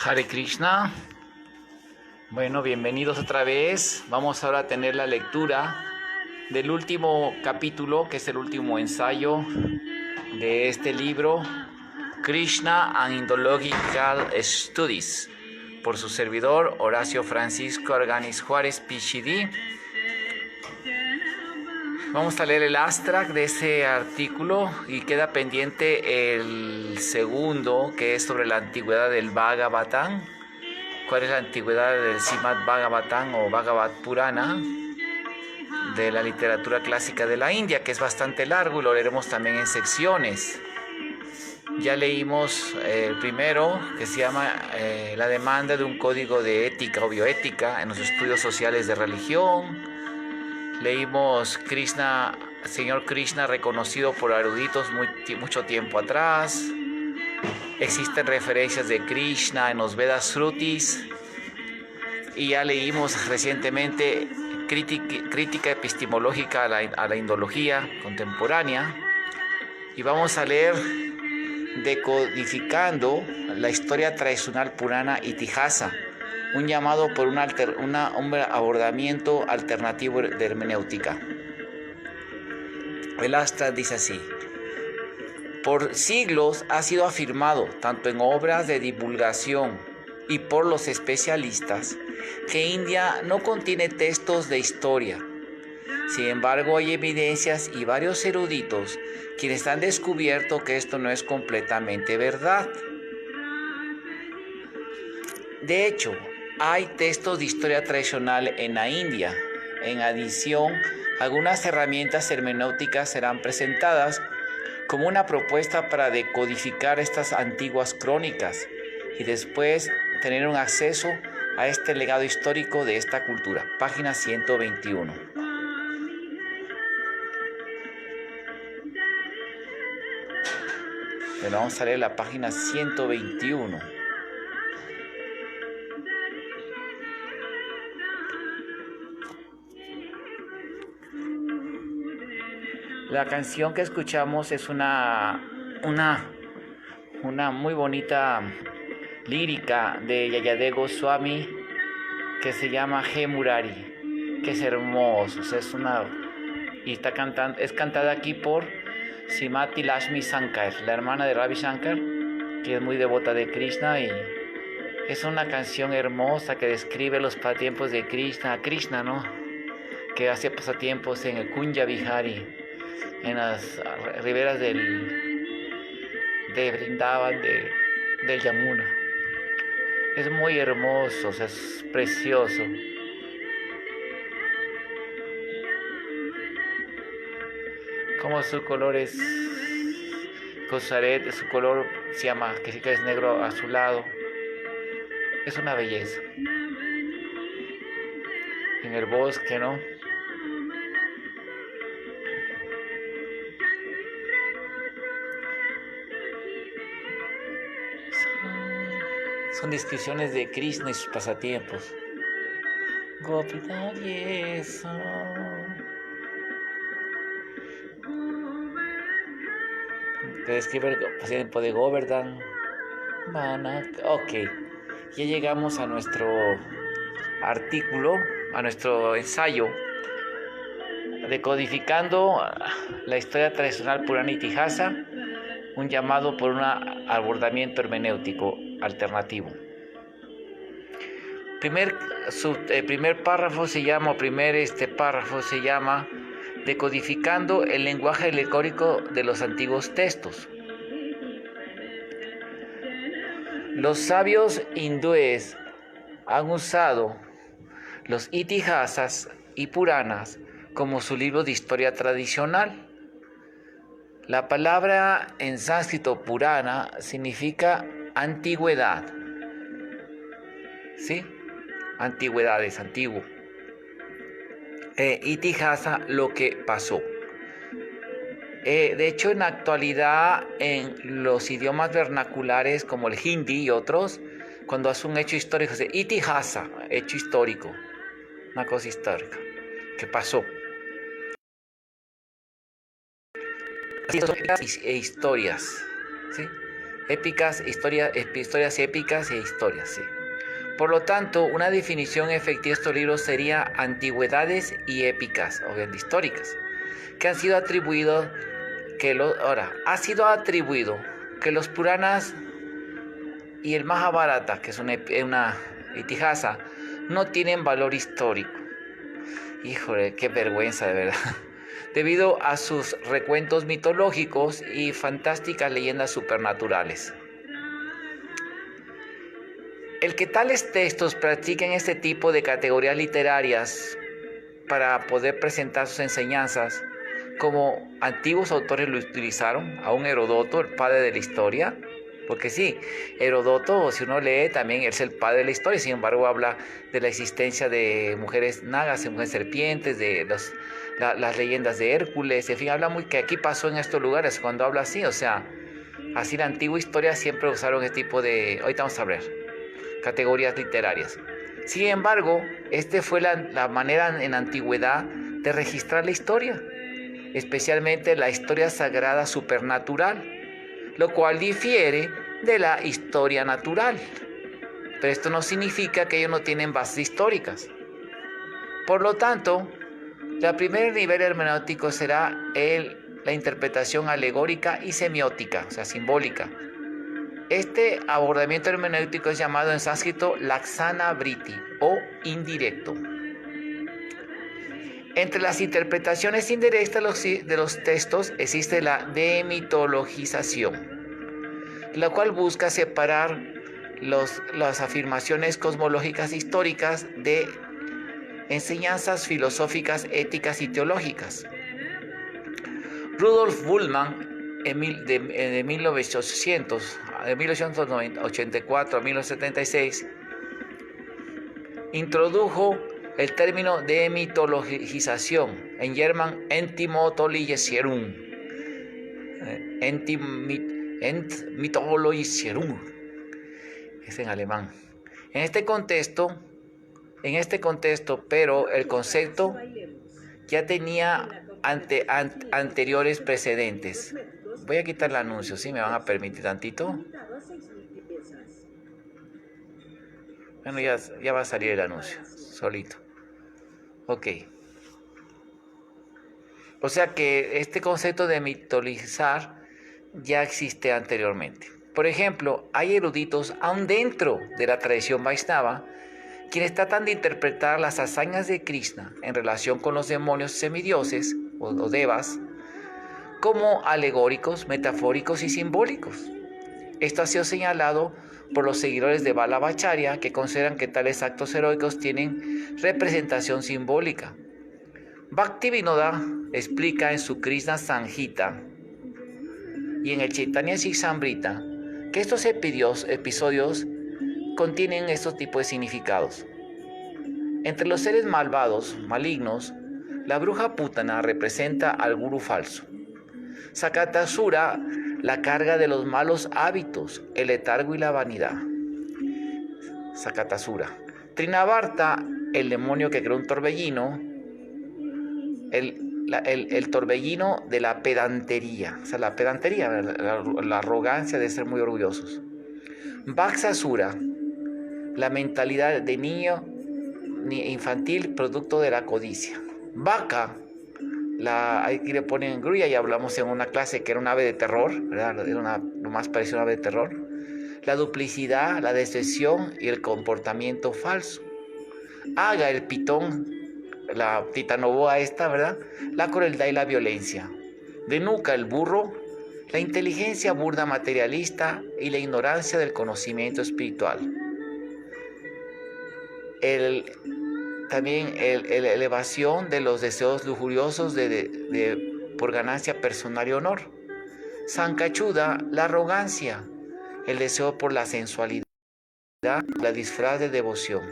Hare Krishna. Bueno, bienvenidos otra vez. Vamos ahora a tener la lectura del último capítulo, que es el último ensayo de este libro, Krishna and Indological Studies, por su servidor Horacio Francisco Arganis Juárez, PhD. Vamos a leer el abstract de ese artículo y queda pendiente el segundo, que es sobre la antigüedad del Bhagavatam. ¿Cuál es la antigüedad del Srimad Bhagavatam o Bhagavad Purana de la literatura clásica de la India, que es bastante largo y lo leeremos también en secciones? Ya leímos el primero, que se llama la demanda de un código de ética o bioética en los estudios sociales de religión. Leímos Señor Krishna reconocido por eruditos mucho tiempo atrás. Existen referencias de Krishna en los Vedas Shrutis. Y ya leímos recientemente crítica epistemológica a la indología contemporánea. Y vamos a leer Decodificando la historia tradicional purana Itihasa, un llamado por un abordamiento alternativo de hermenéutica. El Astra dice así: por siglos ha sido afirmado, tanto en obras de divulgación y por los especialistas, que India no contiene textos de historia. Sin embargo, hay evidencias y varios eruditos quienes han descubierto que esto no es completamente verdad. De hecho, hay textos de historia tradicional en la India. En adición, algunas herramientas hermenéuticas serán presentadas como una propuesta para decodificar estas antiguas crónicas y después tener un acceso a este legado histórico de esta cultura. Página 121. Bueno, vamos a leer la página 121. La canción que escuchamos es una muy bonita lírica de Yayade Goswami que se llama He Murari, que es hermoso. O sea, es cantada aquí por Srimati Lakshmi Shankar, la hermana de Ravi Shankar, que es muy devota de Krishna, y es una canción hermosa que describe los pasatiempos de Krishna, ¿no? Que hace pasatiempos en el Kunja Vihari, en las riberas de Vrindavan, del Yamuna. Es muy hermoso, o sea, es precioso. Como su color es Kosaret, su color se llama, que sí que es negro azulado. Es una belleza. En el bosque, ¿no? Son descripciones de Krishna y sus pasatiempos. Gopinayeso. Que describe el pasatiempo de Govardhan. Ok. Ya llegamos a nuestro artículo, a nuestro ensayo, decodificando la historia tradicional purana Itihasa, un llamado por un abordamiento hermenéutico alternativo. El primer párrafo se llama Decodificando el lenguaje alegórico de los antiguos textos. Los sabios hindúes han usado los Itihasas y Puranas como su libro de historia tradicional. La palabra en sánscrito Purana significa antigüedad. ¿Sí? Antigüedad es antiguo. Itihasa, lo que pasó. De hecho, en la actualidad, en los idiomas vernaculares como el hindi y otros, cuando hace un hecho histórico, se dice Itihasa, hecho histórico, una cosa histórica que pasó. Historias, ¿sí? Épicas, historias épicas e historias, sí. Por lo tanto, una definición efectiva de estos libros sería antigüedades y épicas, o bien históricas, que han sido atribuidos, ha sido atribuido que los Puranas y el Mahabharata, que es una itihasa, no tienen valor histórico. Híjole, qué vergüenza de verdad. Debido a sus recuentos mitológicos y fantásticas leyendas supernaturales. El que tales textos practiquen este tipo de categorías literarias para poder presentar sus enseñanzas, como antiguos autores lo utilizaron, aún Herodoto, el padre de la historia, porque sí, Herodoto, si uno lee, también es el padre de la historia, sin embargo habla de la existencia de mujeres nagas, de mujeres serpientes, de las leyendas de Hércules, en fin, habla muy que aquí pasó en estos lugares, cuando habla así, o sea, así la antigua historia siempre usaron este tipo de, ahorita vamos a ver, categorías literarias. Sin embargo, esta fue la manera en la antigüedad de registrar la historia, especialmente la historia sagrada supernatural, lo cual difiere de la historia natural. Pero esto no significa que ellos no tienen bases históricas. Por lo tanto, el primer nivel hermenéutico será la interpretación alegórica y semiótica, o sea, simbólica. Este abordamiento hermenéutico es llamado en sánscrito laksana vritti o indirecto. Entre las interpretaciones indirectas de los textos existe la demitologización, la cual busca separar las afirmaciones cosmológicas históricas de enseñanzas filosóficas, éticas y teológicas. Rudolf Bultmann, de 1884 a 1976, introdujo el término de mitologización, en germán Entmythologisierung. Entmythologisierung es en alemán. En este contexto, pero el concepto ya tenía anteriores precedentes. Voy a quitar el anuncio, ¿sí? ¿Me van a permitir tantito? Bueno, ya va a salir el anuncio, solito. Ok. O sea que este concepto de mitologizar ya existe anteriormente. Por ejemplo, hay eruditos aún dentro de la tradición Vaishnava quienes tratan de interpretar las hazañas de Krishna en relación con los demonios semidioses o devas como alegóricos, metafóricos y simbólicos. Esto ha sido señalado por los seguidores de Vallabhacharya, que consideran que tales actos heroicos tienen representación simbólica. Bhaktivinoda explica en su Krishna Samhita y en el Chaitanya Charitamrita que estos episodios contienen estos tipos de significados. Entre los seres malvados, malignos, la bruja putana representa al gurú falso. Sakatasura, la carga de los malos hábitos, el letargo y la vanidad. Sakatasura. Trinavarta, el demonio que creó un torbellino, el torbellino de la pedantería, o sea, la pedantería, la arrogancia de ser muy orgullosos. Vaksasura, la mentalidad de niño infantil producto de la codicia. Vaca, aquí le ponen grulla, y hablamos en una clase que era un ave de terror, ¿verdad? Era lo más parecido a un ave de terror. La duplicidad, la decepción y el comportamiento falso. Aga, el pitón, la titanoboa esta, ¿verdad? La crueldad y la violencia. Denuca, el burro, la inteligencia burda materialista y la ignorancia del conocimiento espiritual. También la elevación de los deseos lujuriosos por ganancia personal y honor. Sancachuda, la arrogancia, el deseo por la sensualidad, la disfraz de devoción.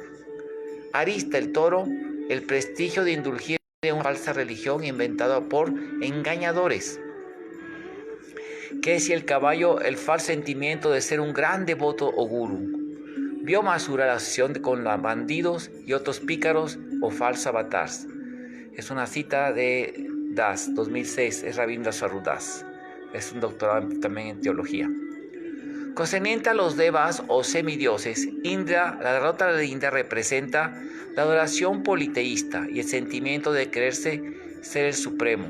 Arista, el toro, el prestigio de indulgir en una falsa religión inventada por engañadores. Kesi, el caballo, el falso sentimiento de ser un gran devoto o gurú. Biomasura, la asociación con los bandidos y otros pícaros o falsos avatars. Es una cita de Das, 2006, es Ravindra Swarup Das. Es un doctorado también en teología. Concerniente a los devas o semidioses, Indra, la derrota de Indra representa la adoración politeísta y el sentimiento de creerse ser el supremo.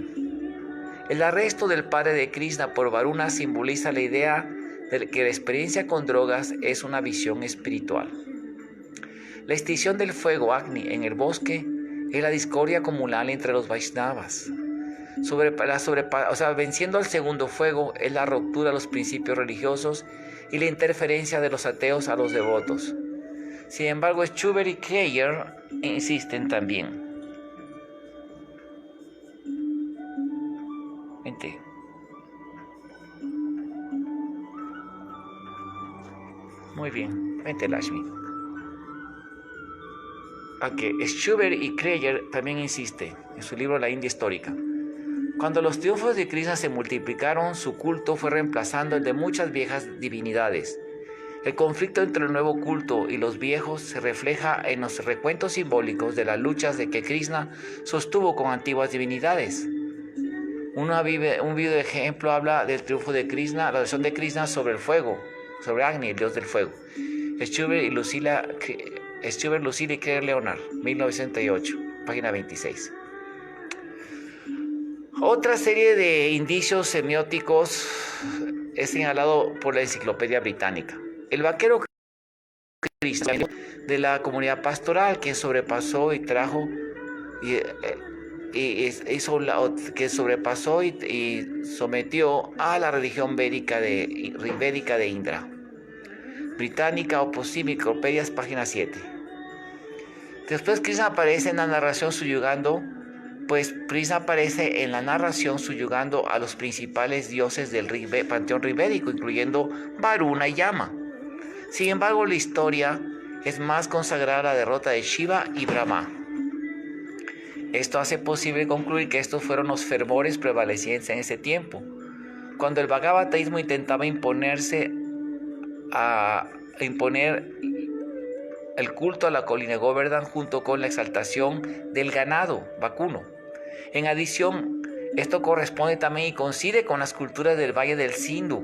El arresto del padre de Krishna por Varuna simboliza la idea de que la experiencia con drogas es una visión espiritual. La extinción del fuego Agni en el bosque es la discordia comunal entre los Vaishnavas. Venciendo al segundo fuego es la ruptura de los principios religiosos y la interferencia de los ateos a los devotos. Sin embargo, Schubert y Kreyer insisten también. Vente. Muy bien, vente Lashmi. Aunque Schubert y Kreyer también insiste en su libro La India Histórica. Cuando los triunfos de Krishna se multiplicaron, su culto fue reemplazando el de muchas viejas divinidades. El conflicto entre el nuevo culto y los viejos se refleja en los recuentos simbólicos de las luchas de que Krishna sostuvo con antiguas divinidades. Un video ejemplo habla del triunfo de Krishna, la adoración de Krishna sobre el fuego, sobre Agni, el dios del fuego. Schubert, Lucille y Claire Leonard, 1968, página 26. Otra serie de indicios semióticos es señalado por la Enciclopedia Británica. El vaquero cristiano de la comunidad pastoral que sobrepasó y sometió a la religión védica de Indra. Británica Opposition Enciclopedias, página 7. Después Krishna aparece en la narración subyugando a los principales dioses del panteón ribédico, incluyendo Varuna y Yama. Sin embargo, la historia es más consagrada a la derrota de Shiva y Brahma. Esto hace posible concluir que estos fueron los fervores prevalecientes en ese tiempo, cuando el bhagavatismo intentaba imponer el culto a la colina Govardhan junto con la exaltación del ganado vacuno. En adición, esto corresponde también y coincide con las culturas del Valle del Sindhu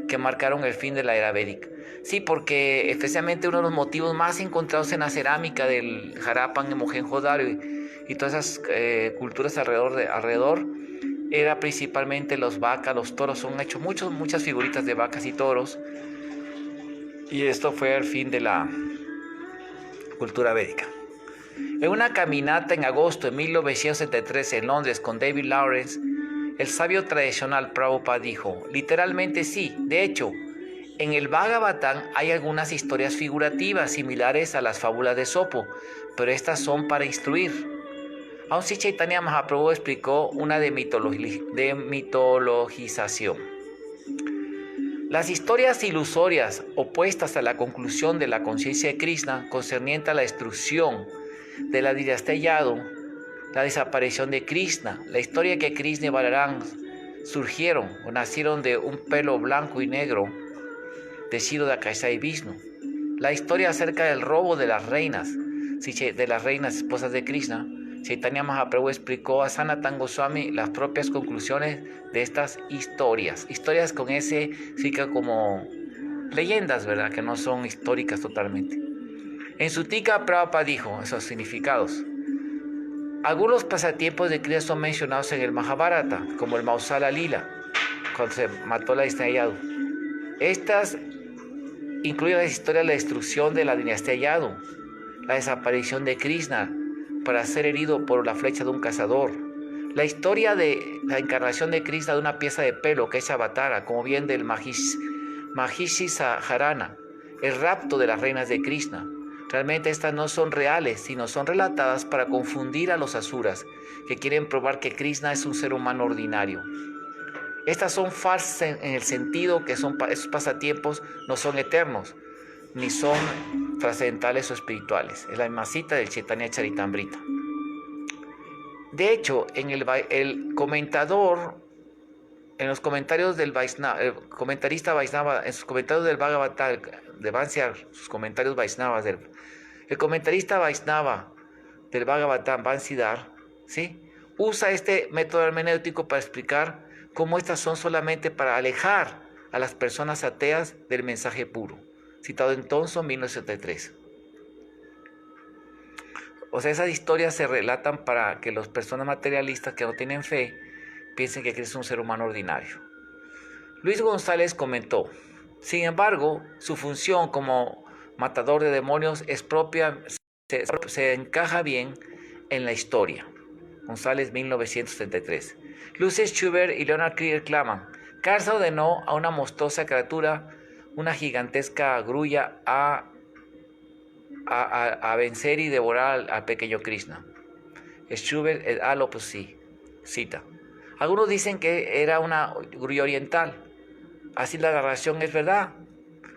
que marcaron el fin de la era védica. Sí, porque especialmente uno de los motivos más encontrados en la cerámica del Harappan y Mohenjo-Daro y todas esas culturas alrededor era principalmente los vacas, los toros. Son hechos muchas figuritas de vacas y toros. Y esto fue el fin de la cultura védica. En una caminata en agosto de 1973 en Londres con David Lawrence, el sabio tradicional Prabhupada dijo, literalmente sí, de hecho, en el Bhagavatam hay algunas historias figurativas similares a las fábulas de Esopo, pero estas son para instruir. Aun si Chaitanya Mahaprabhu explicó una mitologización. Las historias ilusorias opuestas a la conclusión de la conciencia de Krishna concerniente a la destrucción de la dinastía Yadu, la desaparición de Krishna, la historia que Krishna y Balaram surgieron o nacieron de un pelo blanco y negro decido de Akasha y Vishnu, la historia acerca del robo de las reinas esposas de Krishna. Chaitanya Mahaprabhu explicó a Sanatana Goswami las propias conclusiones de estas historias con ese significa como leyendas, ¿verdad? Que no son históricas totalmente. En su tika, Prabhupada dijo esos significados. Algunos pasatiempos de Krishna son mencionados en el Mahabharata, como el Mausala Lila, cuando se mató la dinastía Yadu. Estas incluyen las historias de la destrucción de la dinastía Yadu, la desaparición de Krishna para ser herido por la flecha de un cazador, la historia de la encarnación de Krishna de una pieza de pelo que es Avatara, como bien del Mahishi Saharana, el rapto de las reinas de Krishna. Realmente estas no son reales, sino son relatadas para confundir a los asuras que quieren probar que Krishna es un ser humano ordinario. Estas son falsas en el sentido que esos pasatiempos no son eternos, ni son trascendentales o espirituales. Es la misma cita del Chaitanya Charitamrita. De hecho, en el comentarista Vaishnava, en sus comentarios del Bhagavatam, de Vansiar, sus comentarios Vaishnavas, el comentarista Vaishnava del Bhagavatam, Vansidar, ¿sí?, usa este método hermenéutico para explicar cómo estas son solamente para alejar a las personas ateas del mensaje puro, citado en Thompson 1973. O sea, esas historias se relatan para que las personas materialistas que no tienen fe piensen que Cristo es un ser humano ordinario. Luis González comentó: sin embargo, su función como matador de demonios es propia, se encaja bien en la historia. González, 1933. Lucius Schubert y Leonard Krieger claman: Carl ordenó a una monstruosa criatura, una gigantesca grulla, a vencer y devorar al pequeño Krishna. Schubert et al. Opus sí, cita. Algunos dicen que era una grulla oriental. Así la narración es verdad.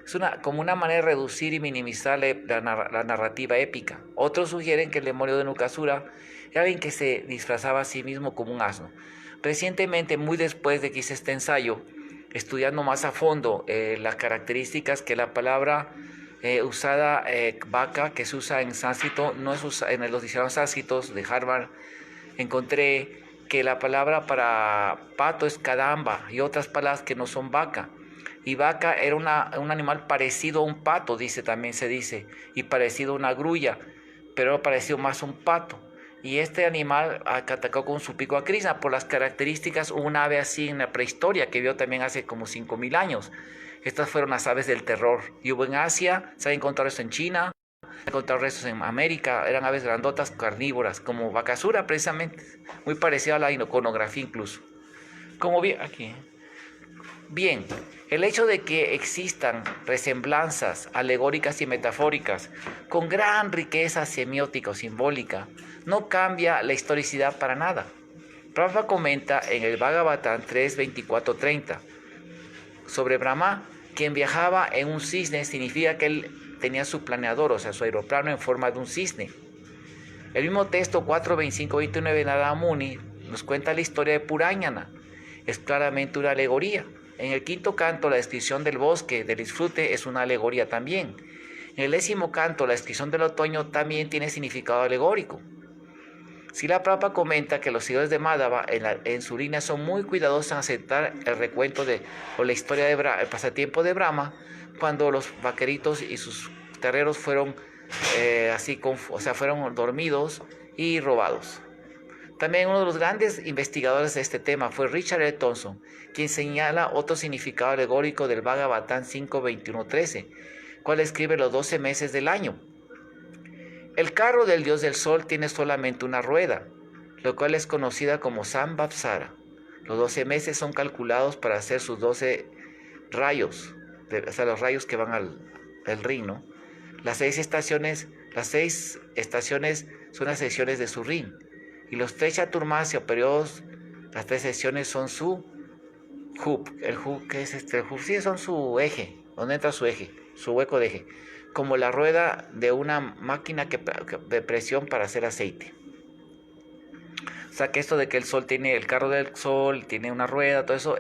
Es como una manera de reducir y minimizar la narrativa épica. Otros sugieren que el demonio de Nukasura era alguien que se disfrazaba a sí mismo como un asno. Recientemente, muy después de que hice este ensayo, estudiando más a fondo las características que la palabra usada vaca, que se usa en sánscrito, no es usada en los diccionarios sánscritos de Harvard, encontré que la palabra para pato es kadamba y otras palabras que no son vaca. Y vaca era un animal parecido a un pato, también se dice, y parecido a una grulla, pero parecido más a un pato. Y este animal atacó con su pico a Krishna por las características, un ave así en la prehistoria que vio también hace como 5,000 años. Estas fueron las aves del terror. Y hubo en Asia, se ha encontrado esto en China, se han encontrado restos en América, eran aves grandotas carnívoras, como Bakasura precisamente, muy parecida a la iconografía incluso. Como bien, aquí. Bien, el hecho de que existan resemblanzas alegóricas y metafóricas con gran riqueza semiótica o simbólica no cambia la historicidad para nada. Prabhupada comenta en el Bhagavatam 3.24.30 sobre Brahma: quien viajaba en un cisne significa que él tenía su planeador, o sea, su aeroplano en forma de un cisne. El mismo texto 4.25.29 Narada Muni nos cuenta la historia de Purañana. Es claramente una alegoría. En el quinto canto, la descripción del bosque, del disfrute, es una alegoría también. En el 10º canto, la descripción del otoño también tiene significado alegórico. Srila Prabhupada comenta que los seguidores de Madhava en su línea son muy cuidadosos en aceptar el recuento o la historia de el pasatiempo de Brahma, cuando los vaqueritos y sus terreros fueron fueron dormidos y robados. También uno de los grandes investigadores de este tema fue Richard L. Thompson, quien señala otro significado alegórico del Bhagavatam 5.21.13, cual escribe los 12 meses del año. El carro del dios del sol tiene solamente una rueda, lo cual es conocida como Samvatsara. Los 12 meses son calculados para hacer sus 12 rayos, los rayos que van al ring, ¿no? Las 6 estaciones son las secciones de su ring. Y los 3 chaturmasya o periodos, las 3 secciones son su hub. El hub, ¿qué es este? El hub, sí, son su eje, donde entra su eje, su hueco de eje. Como la rueda de una máquina de presión para hacer aceite. O sea que esto de que el carro del sol tiene una rueda, todo eso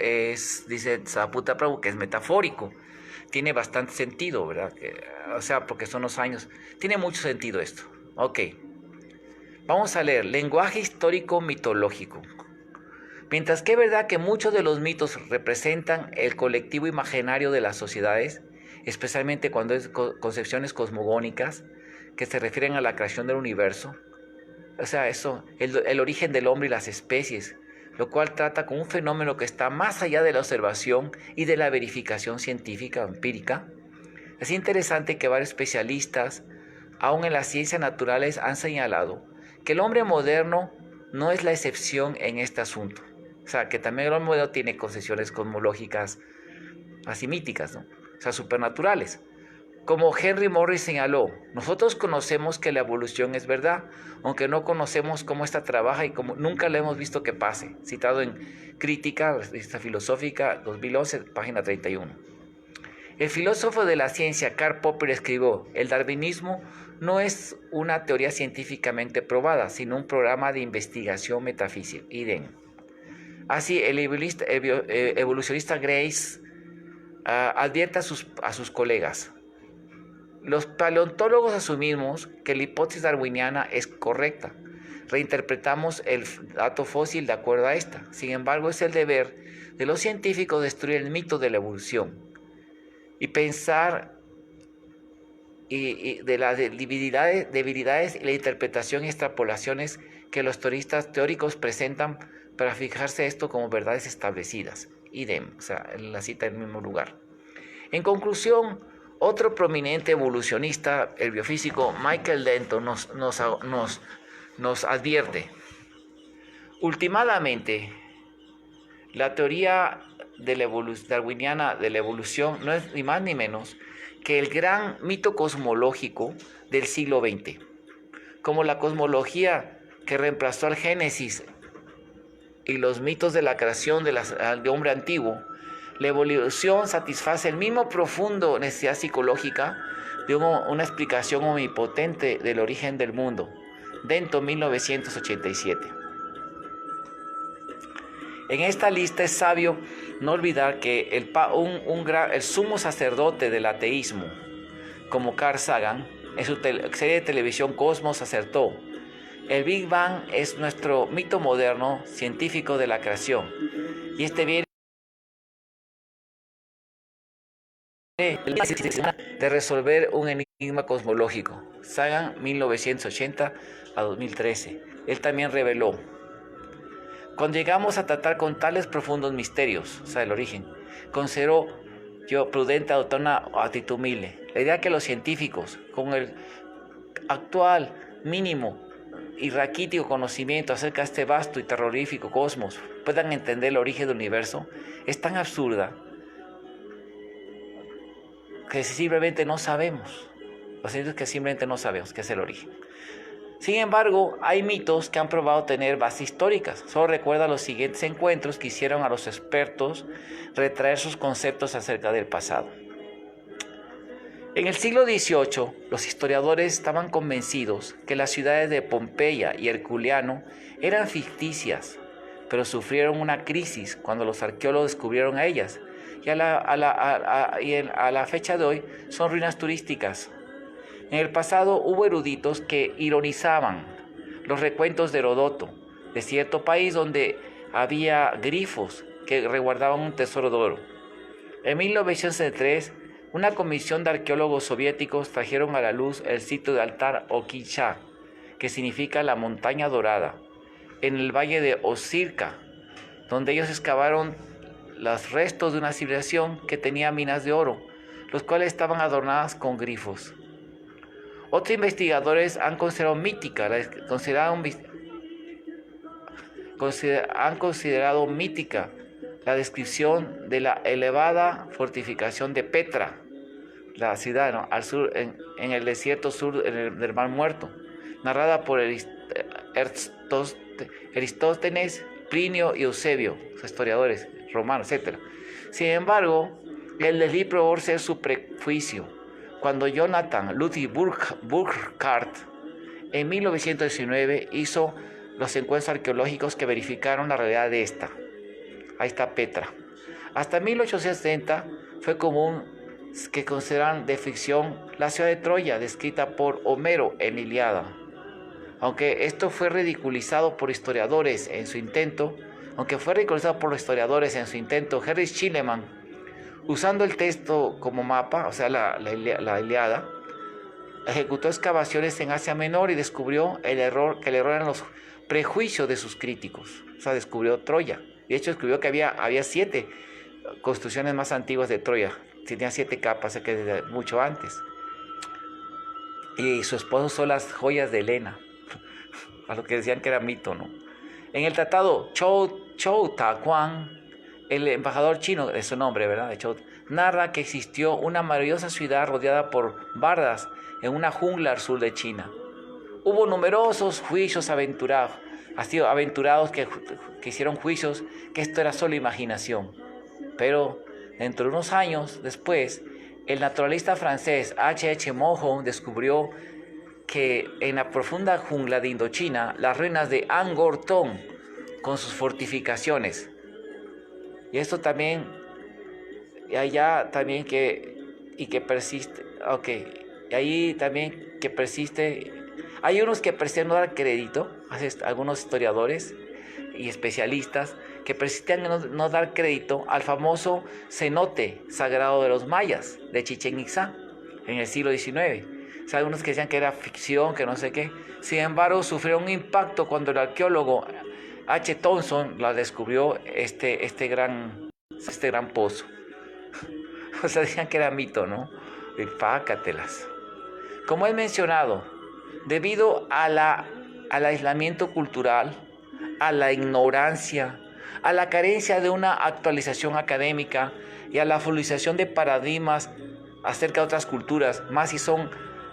dice Sariputta Prabhu, que es metafórico. Tiene bastante sentido, ¿verdad? Porque son los años. Tiene mucho sentido esto. Ok. Vamos a leer lenguaje histórico mitológico. Mientras que es verdad que muchos de los mitos representan el colectivo imaginario de las sociedades, especialmente cuando es concepciones cosmogónicas que se refieren a la creación del universo, o sea, el origen del hombre y las especies, lo cual trata con un fenómeno que está más allá de la observación y de la verificación científica o empírica. Es interesante que varios especialistas, aún en las ciencias naturales, han señalado que el hombre moderno no es la excepción en este asunto. O sea, que también el hombre moderno tiene concepciones cosmológicas así míticas, ¿no? O sea, supernaturales. Como Henry Morris señaló, nosotros conocemos que la evolución es verdad, aunque no conocemos cómo esta trabaja y cómo nunca la hemos visto que pase. Citado en Crítica, revista filosófica, 2011, página 31. El filósofo de la ciencia Karl Popper escribió: el darwinismo no es una teoría científicamente probada, sino un programa de investigación metafísica. Idem. Así, el evolucionista Grace advierte a sus colegas: los paleontólogos asumimos que la hipótesis darwiniana es correcta. reinterpretamos el dato fósil de acuerdo a esta. Sin embargo, es el deber de los científicos destruir el mito de la evolución y pensar de las debilidades y la interpretación y extrapolaciones que los teóricos presentan para fijarse esto como verdades establecidas. Idem, o sea, la cita en el mismo lugar. En conclusión, otro prominente evolucionista, el biofísico Michael Denton, nos advierte: últimamente, la teoría darwiniana de la evolución no es ni más ni menos que el gran mito cosmológico del siglo XX. Como la cosmología que reemplazó al Génesis y los mitos de la creación de hombre antiguo, la evolución satisface el mismo profundo necesidad psicológica de una explicación omnipotente del origen del mundo. Denton, 1987. En esta lista es sabio no olvidar que el sumo sacerdote del ateísmo, como Carl Sagan, en su serie de televisión Cosmos acertó: el Big Bang es nuestro mito moderno científico de la creación, y este viene de resolver un enigma cosmológico. Sagan, 1980 a 2013. Él también reveló: cuando llegamos a tratar con tales profundos misterios, o sea, el origen, considero yo prudente adoptar una actitud humilde. La idea que los científicos, con el actual mínimo y raquítico conocimiento acerca de este vasto y terrorífico cosmos, puedan entender el origen del universo, es tan absurda que simplemente no sabemos. Los científicos que simplemente no sabemos qué es el origen. Sin embargo, hay mitos que han probado tener bases históricas. Solo recuerda los siguientes encuentros que hicieron a los expertos retraer sus conceptos acerca del pasado. En el siglo XVIII, los historiadores estaban convencidos que las ciudades de Pompeya y Herculeano eran ficticias, pero sufrieron una crisis cuando los arqueólogos descubrieron a ellas, y a la fecha de hoy son ruinas turísticas. En el pasado hubo eruditos que ironizaban los recuentos de Heródoto, de cierto país donde había grifos que resguardaban un tesoro de oro. En 1903, una comisión de arqueólogos soviéticos trajeron a la luz el sitio de Altar Okicha, que significa la montaña dorada, en el valle de Osirka, donde ellos excavaron los restos de una civilización que tenía minas de oro, los cuales estaban adornadas con grifos. Otros investigadores han considerado mítica la descripción de la elevada fortificación de Petra, la ciudad, ¿no?, al sur, en el desierto sur del Mar Muerto, narrada por Aristótenes, Plinio y Eusebio, historiadores romanos, etc. Sin embargo, el desliz probó ser su prejuicio cuando Jonathan Ludwig Burckhardt en 1919 hizo los encuentros arqueológicos que verificaron la realidad de esta. Ahí está Petra. Hasta 1870 fue común que consideraran de ficción la ciudad de Troya, descrita por Homero en la Ilíada. Aunque esto fue ridiculizado por historiadores en su intento, Henry Schliemann, usando el texto como mapa, o sea, la Ilíada, ejecutó excavaciones en Asia Menor y descubrió que el error eran los prejuicios de sus críticos. O sea, descubrió Troya. De hecho, descubrió que había 7 construcciones más antiguas de Troya. Tenía 7 capas, o sea, que desde mucho antes. Y su esposo son las joyas de Helena, a lo que decían que era mito, ¿no? En el tratado Chou Taquan, el embajador chino, de su nombre, ¿verdad?, de Chou, narra que existió una maravillosa ciudad rodeada por bardas en una jungla al sur de China. Hubo numerosos juicios aventurados que hicieron juicios que esto era solo imaginación. Pero dentro de unos años después, el naturalista francés H.H. Monod descubrió que en la profunda jungla de Indochina, las ruinas de Angkor Thom, con sus fortificaciones, y esto también, y allá también que persiste, Hay unos que prefieren no dar crédito, algunos historiadores y especialistas que prefieren no dar crédito al famoso cenote sagrado de los mayas de Chichén Itzá en el siglo XIX. O sea, algunos que decían que era ficción, que no sé qué. Sin embargo, sufrió un impacto cuando el arqueólogo H. Thompson la descubrió este gran pozo. O sea, decían que era mito, ¿no? Y pácatelas. Como he mencionado, debido al aislamiento cultural, a la ignorancia, a la carencia de una actualización académica y a la fluidización de paradigmas acerca de otras culturas, más si son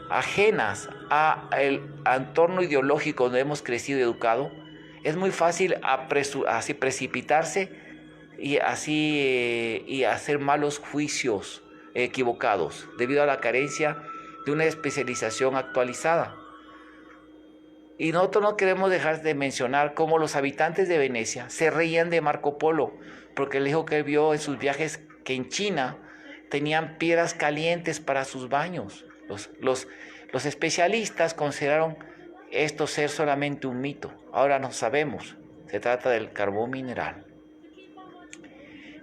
ajenas al entorno ideológico donde hemos crecido y educado, es muy fácil así precipitarse y hacer malos juicios equivocados debido a la carencia de una especialización actualizada. Y nosotros no queremos dejar de mencionar cómo los habitantes de Venecia se reían de Marco Polo, porque él dijo que él vio en sus viajes que en China tenían piedras calientes para sus baños. Los especialistas consideraron esto ser solamente un mito. Ahora no sabemos, se trata del carbón mineral.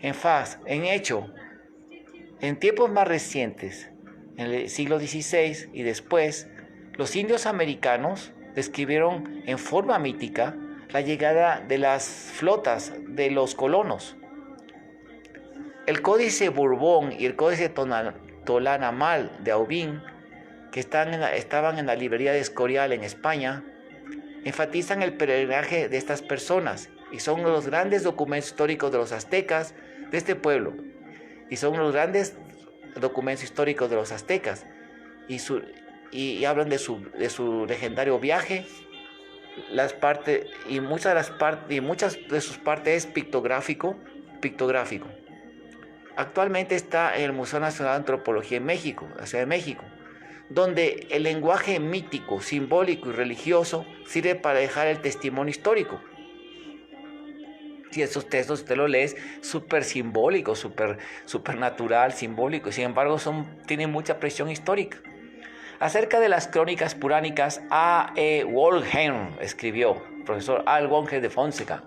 En hecho, en tiempos más recientes, en el siglo XVI y después, los indios americanos describieron en forma mítica la llegada de las flotas de los colonos. El Códice Bourbon y el Códice Tolanamal de Aubin, que estaban en la librería de Escorial en España, enfatizan el peregrinaje de estas personas y son los grandes documentos históricos de los aztecas de este pueblo. Y son los grandes documentos históricos de los aztecas y hablan de su legendario viaje. Muchas de sus partes es pictográfico. Actualmente está en el Museo Nacional de Antropología en México, la Ciudad de México, donde el lenguaje mítico, simbólico y religioso sirve para dejar el testimonio histórico. Si esos textos te lo lees, súper simbólico, súper natural, simbólico, sin embargo tienen mucha presión histórica. Acerca de las crónicas puránicas, A. E. Wolfgang escribió, profesor A. Wolfgang de Fonseca,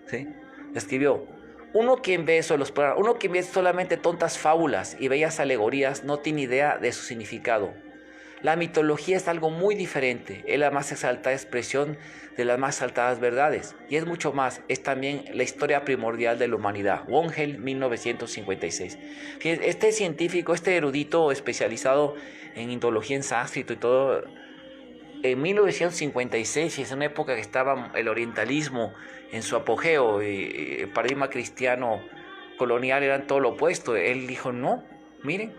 ¿sí? Escribió: uno quien ve solamente tontas fábulas y bellas alegorías no tiene idea de su significado. La mitología es algo muy diferente, es la más exaltada expresión de las más exaltadas verdades, y es mucho más, es también la historia primordial de la humanidad. Wolfgang, 1956. Este científico, este erudito especializado en indología en sánscrito y todo, en 1956, y es una época que estaba el orientalismo en su apogeo, y el paradigma cristiano colonial eran todo lo opuesto. Él dijo, no, miren,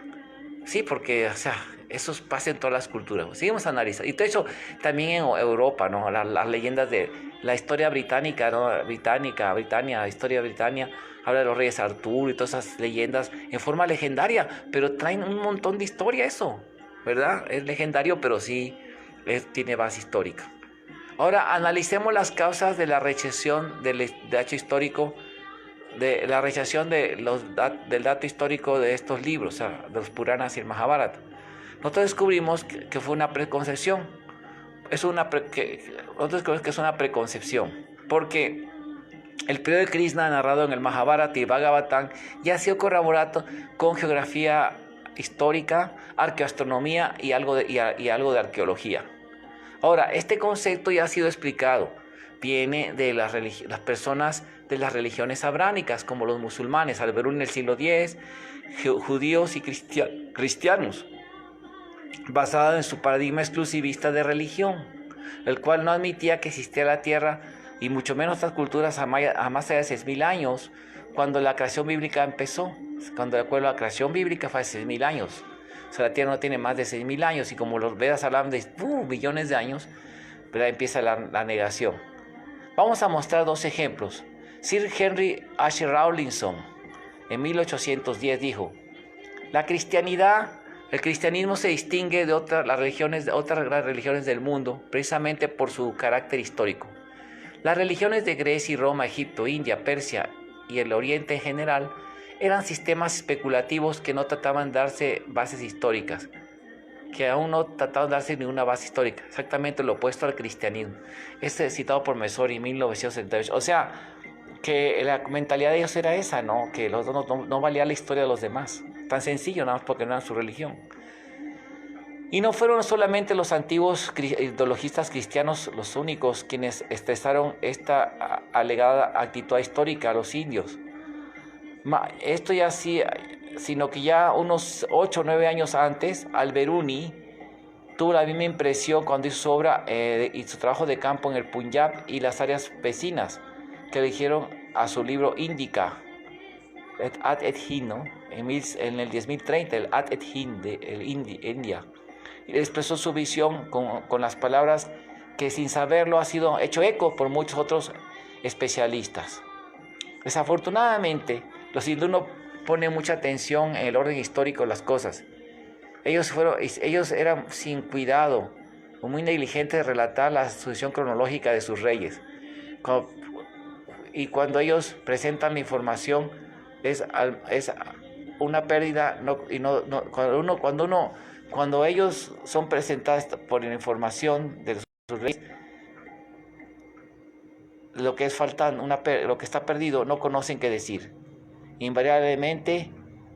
sí, porque, o sea, eso pasa en todas las culturas. Seguimos analizando. Y todo eso también en Europa, ¿no? Las leyendas de la historia británica, ¿no? La historia británica, habla de los reyes Arturo y todas esas leyendas en forma legendaria, pero traen un montón de historia eso, ¿verdad? Es legendario, pero sí tiene base histórica. Ahora analicemos las causas de la rechazación del hecho histórico, de la rechazación del dato histórico de estos libros, o sea, de los Puranas y el Mahabharata. Nosotros descubrimos que fue una preconcepción. Nosotros descubrimos que es una preconcepción, porque el periodo de Krishna narrado en el Mahabharata y Bhagavatam ya ha sido corroborado con geografía histórica, arqueoastronomía y algo de arqueología. Ahora, este concepto ya ha sido explicado. Viene de las personas de las religiones abrámicas, como los musulmanes, al Berún en el siglo X, judíos y cristianos, basado en su paradigma exclusivista de religión, el cual no admitía que existiera la tierra y mucho menos otras culturas a más allá de 6.000 años, cuando la creación bíblica empezó. Cuando de acuerdo a la creación bíblica fue hace 6.000 años. O sea, la tierra no tiene más de 6.000 años, y como los Vedas hablan de millones de años, ¿verdad? Empieza la negación. Vamos a mostrar dos ejemplos. Sir Henry H. Rawlinson en 1810 dijo: el cristianismo se distingue de otras religiones del mundo precisamente por su carácter histórico. Las religiones de Grecia y Roma, Egipto, India, Persia y el Oriente en general eran sistemas especulativos que no trataban de darse bases históricas. que aún no trataron de darse ninguna base histórica, exactamente lo opuesto al cristianismo. Este es citado por Messori en 1978. O sea, que la mentalidad de ellos era esa, ¿no? Que no valía la historia de los demás. Tan sencillo, nada más porque no era su religión. Y no fueron solamente los antiguos ideologistas cristianos los únicos quienes expresaron esta alegada actitud histórica a los indios. Esto ya sí, sino que ya unos 8 o 9 años antes, Al-Biruni tuvo la misma impresión cuando hizo su obra y su trabajo de campo en el Punjab y las áreas vecinas, que eligieron a su libro Indica, At-et-Hind, ¿no? En el 10.030, el At-et-Hind de India. Y expresó su visión con las palabras que sin saberlo ha sido hecho eco por muchos otros especialistas. Desafortunadamente, los hindúes no ponen mucha atención en el orden histórico de las cosas. Ellos eran sin cuidado o muy negligentes de relatar la sucesión cronológica de sus reyes. Y cuando ellos presentan la información es una pérdida. Cuando ellos son presentados por la información de sus reyes, lo que lo que está perdido, no conocen qué decir. Invariablemente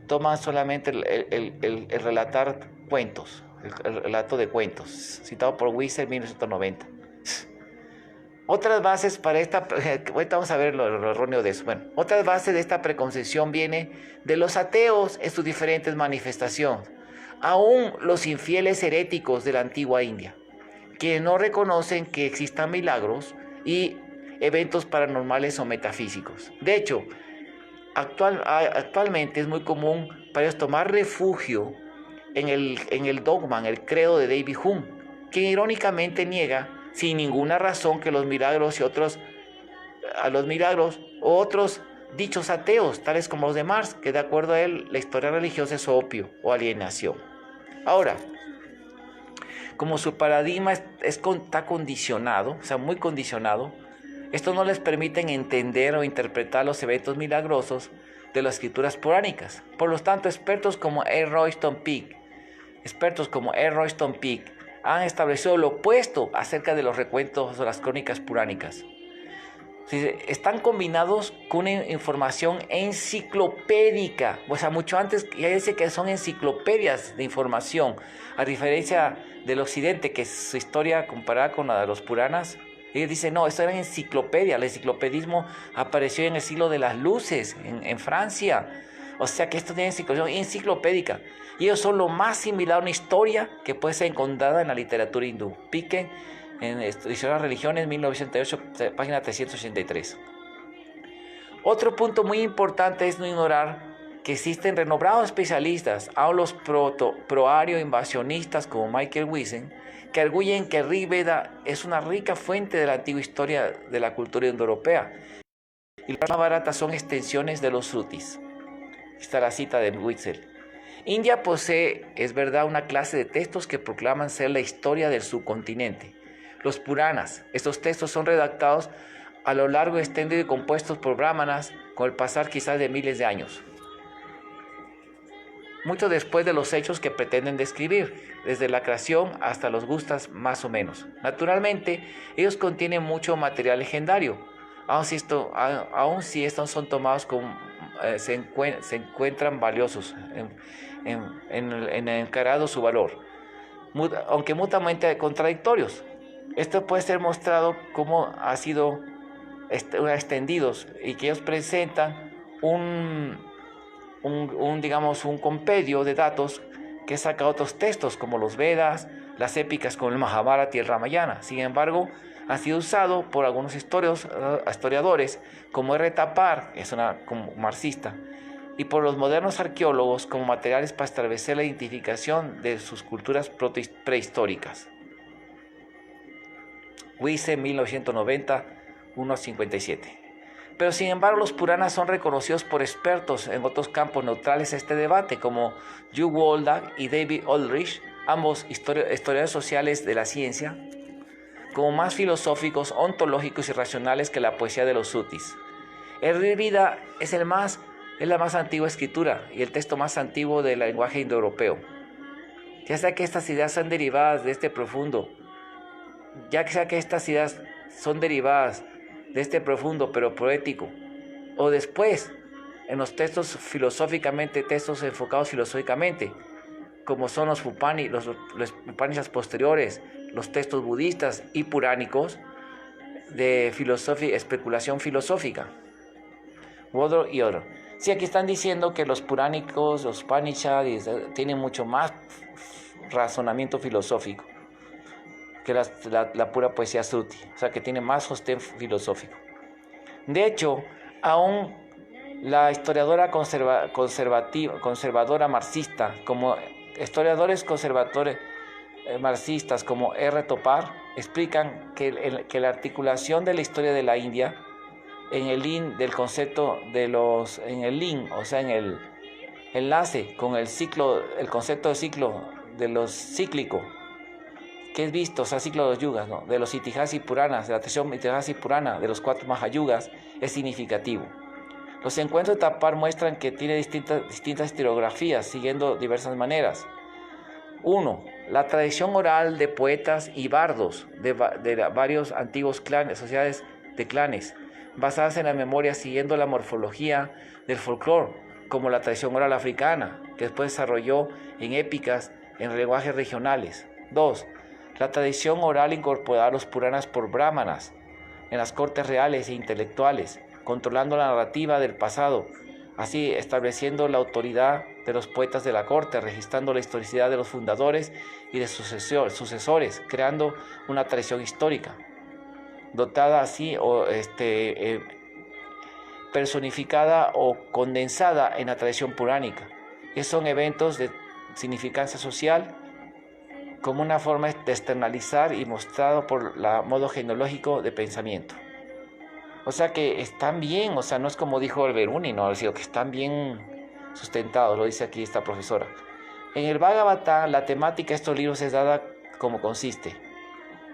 toman solamente el relatar cuentos, el relato de cuentos, citado por Wieser en 1990. Otras bases para ahorita vamos a ver lo erróneo de eso. Bueno, otras bases de esta preconcepción viene de los ateos en sus diferentes manifestaciones, aún los infieles heréticos de la antigua India, quienes no reconocen que existan milagros y eventos paranormales o metafísicos. De hecho, actualmente es muy común para ellos tomar refugio en el dogma, en el credo de David Hume, quien irónicamente niega sin ninguna razón que los milagros o otros dichos ateos, tales como los de Marx, que de acuerdo a él la historia religiosa es opio o alienación. Ahora, como su paradigma está condicionado, o sea, muy condicionado, esto no les permite entender o interpretar los eventos milagrosos de las escrituras puránicas. Por lo tanto, expertos como E. Royston Peake han establecido lo opuesto acerca de los recuentos o las crónicas puránicas. Están combinados con una información enciclopédica, o sea, mucho antes, ya dice que son enciclopedias de información, a diferencia del occidente, que su historia comparada con la de los Puranas. Ellos dicen, no, esto era enciclopedia. El enciclopedismo apareció en el siglo de las luces, en Francia. O sea que esto tiene enciclopédica. Y ellos son lo más similar a una historia que puede ser encontrada en la literatura hindú. Pique, en Diccionario de Religiones, 1908, página 383. Otro punto muy importante es no ignorar que existen renombrados especialistas, aun los pro-ario invasionistas como Michael Wiesen, que arguyen que el Rig Veda es una rica fuente de la antigua historia de la cultura indoeuropea y las más baratas son extensiones de los Srutis. Está la cita de Witzel. India posee, es verdad, una clase de textos que proclaman ser la historia del subcontinente. Los Puranas. Estos textos son redactados a lo largo extendido y compuestos por brahmanas con el pasar quizás de miles de años. Mucho después de los hechos que pretenden describir, desde la creación hasta los gustas más o menos. Naturalmente, ellos contienen mucho material legendario, aun si estos son tomados como se encuentran valiosos en encarado su valor, aunque mutuamente contradictorios. Esto puede ser mostrado como ha sido extendidos y que ellos presentan un compendio de datos que saca otros textos como los Vedas, las épicas como el Mahabharata y el Ramayana. Sin embargo, ha sido usado por algunos historiadores como R. Tapar, como marxista, y por los modernos arqueólogos como materiales para establecer la identificación de sus culturas prehistóricas. Wiese, 1990, 1.57. Pero sin embargo los Puranas son reconocidos por expertos en otros campos neutrales a este debate, como Hugh Waldag y David Aldrich, ambos historiadores sociales de la ciencia, como más filosóficos, ontológicos y racionales que la poesía de los Srutis. El Rig Veda es la más antigua escritura y el texto más antiguo del lenguaje indoeuropeo. ya sea que estas ideas son derivadas de este profundo, ya sea que estas ideas son derivadas de este profundo pero poético, o después en los textos textos enfocados filosóficamente, como son los Upanishads posteriores, los textos budistas y puránicos de especulación filosófica, otro y otro. Sí, aquí están diciendo que los puránicos, los Upanishads, tienen mucho más razonamiento filosófico que la pura poesía Shruti, o sea que tiene más sostén filosófico. De hecho, aún la historiadora conservadora marxista, como historiadores conservadores marxistas como R. Topar, explican que la articulación de la historia de la India en el link del concepto de en el link, o sea, en el enlace con el concepto de ciclo de los cíclico, que es visto, o sea, ciclo de los yugas, ¿no? De los Itihasi Puranas, de la tradición Itihasi Purana, de los 4 Mahayugas, es significativo. Los encuentros de Tapar muestran que tiene distintas historiografías, siguiendo diversas maneras. 1. La tradición oral de poetas y bardos de varios antiguos sociedades de clanes, basadas en la memoria siguiendo la morfología del folclore, como la tradición oral africana, que después desarrolló en épicas en lenguajes regionales. 2. La tradición oral incorporada a los Puranas por brahmanas en las cortes reales e intelectuales, controlando la narrativa del pasado, así estableciendo la autoridad de los poetas de la corte, registrando la historicidad de los fundadores y de sucesores, creando una tradición histórica, dotada así personificada o condensada en la tradición puránica. Esos son eventos de significancia social como una forma de externalizar y mostrado por el modo genealógico de pensamiento. O sea que están bien, o sea, no es como dijo el Beruni, no, sino que están bien sustentados, lo dice aquí esta profesora. En el Bhagavatam, la temática de estos libros es dada como consiste,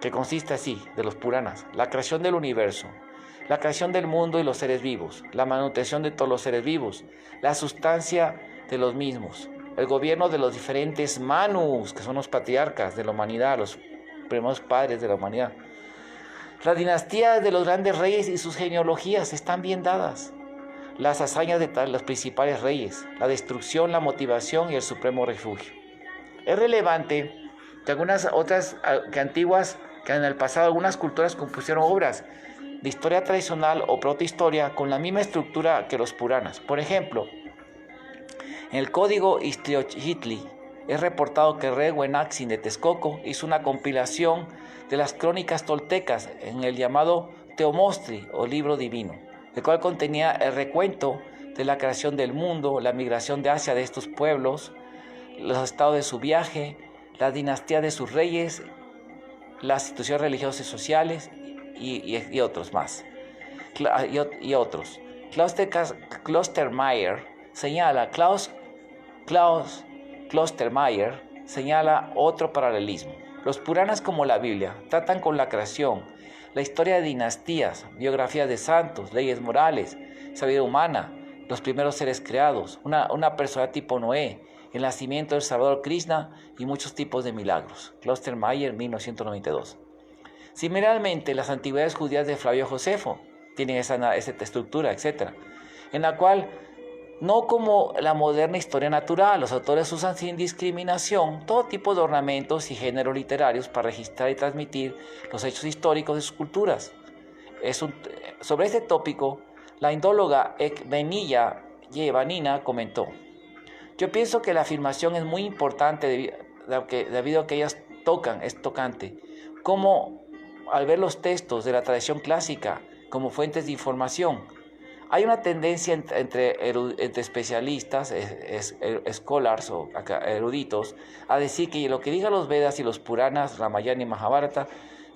que consiste así, de los Puranas: la creación del universo, la creación del mundo y los seres vivos, la manutención de todos los seres vivos, la sustancia de los mismos, el gobierno de los diferentes manus, que son los patriarcas de la humanidad, los primeros padres de la humanidad. Las dinastías de los grandes reyes y sus genealogías están bien dadas. Las hazañas de los principales reyes, la destrucción, la motivación y el supremo refugio. Es relevante que que en el pasado algunas culturas compusieron obras de historia tradicional o protohistoria con la misma estructura que los Puranas. Por ejemplo, en el código Ixtliochitli es reportado que Rey Huenaxin de Texcoco hizo una compilación de las crónicas toltecas en el llamado Teomostri o libro divino, el cual contenía el recuento de la creación del mundo, la migración de Asia de estos pueblos, los estados de su viaje, la dinastía de sus reyes, las instituciones religiosas y sociales y otros más. Klaus Klostermaier señala otro paralelismo. Los Puranas, como la Biblia, tratan con la creación, la historia de dinastías, biografías de santos, leyes morales, sabiduría humana, los primeros seres creados, una persona tipo Noé, el nacimiento del Salvador Krishna y muchos tipos de milagros. Klostermaier, 1992. Similarmente, las antigüedades judías de Flavio Josefo tienen esa estructura, etc., en la cual, no como la moderna historia natural, los autores usan sin discriminación todo tipo de ornamentos y géneros literarios para registrar y transmitir los hechos históricos de sus culturas. Sobre este tópico, la indóloga Ekbenilla Yevanina comentó: yo pienso que la afirmación es muy importante debido a que ellas es tocante, como al ver los textos de la tradición clásica como fuentes de información. Hay una tendencia entre especialistas, scholars o eruditos, a decir que lo que digan los Vedas y los Puranas, Ramayana y Mahabharata,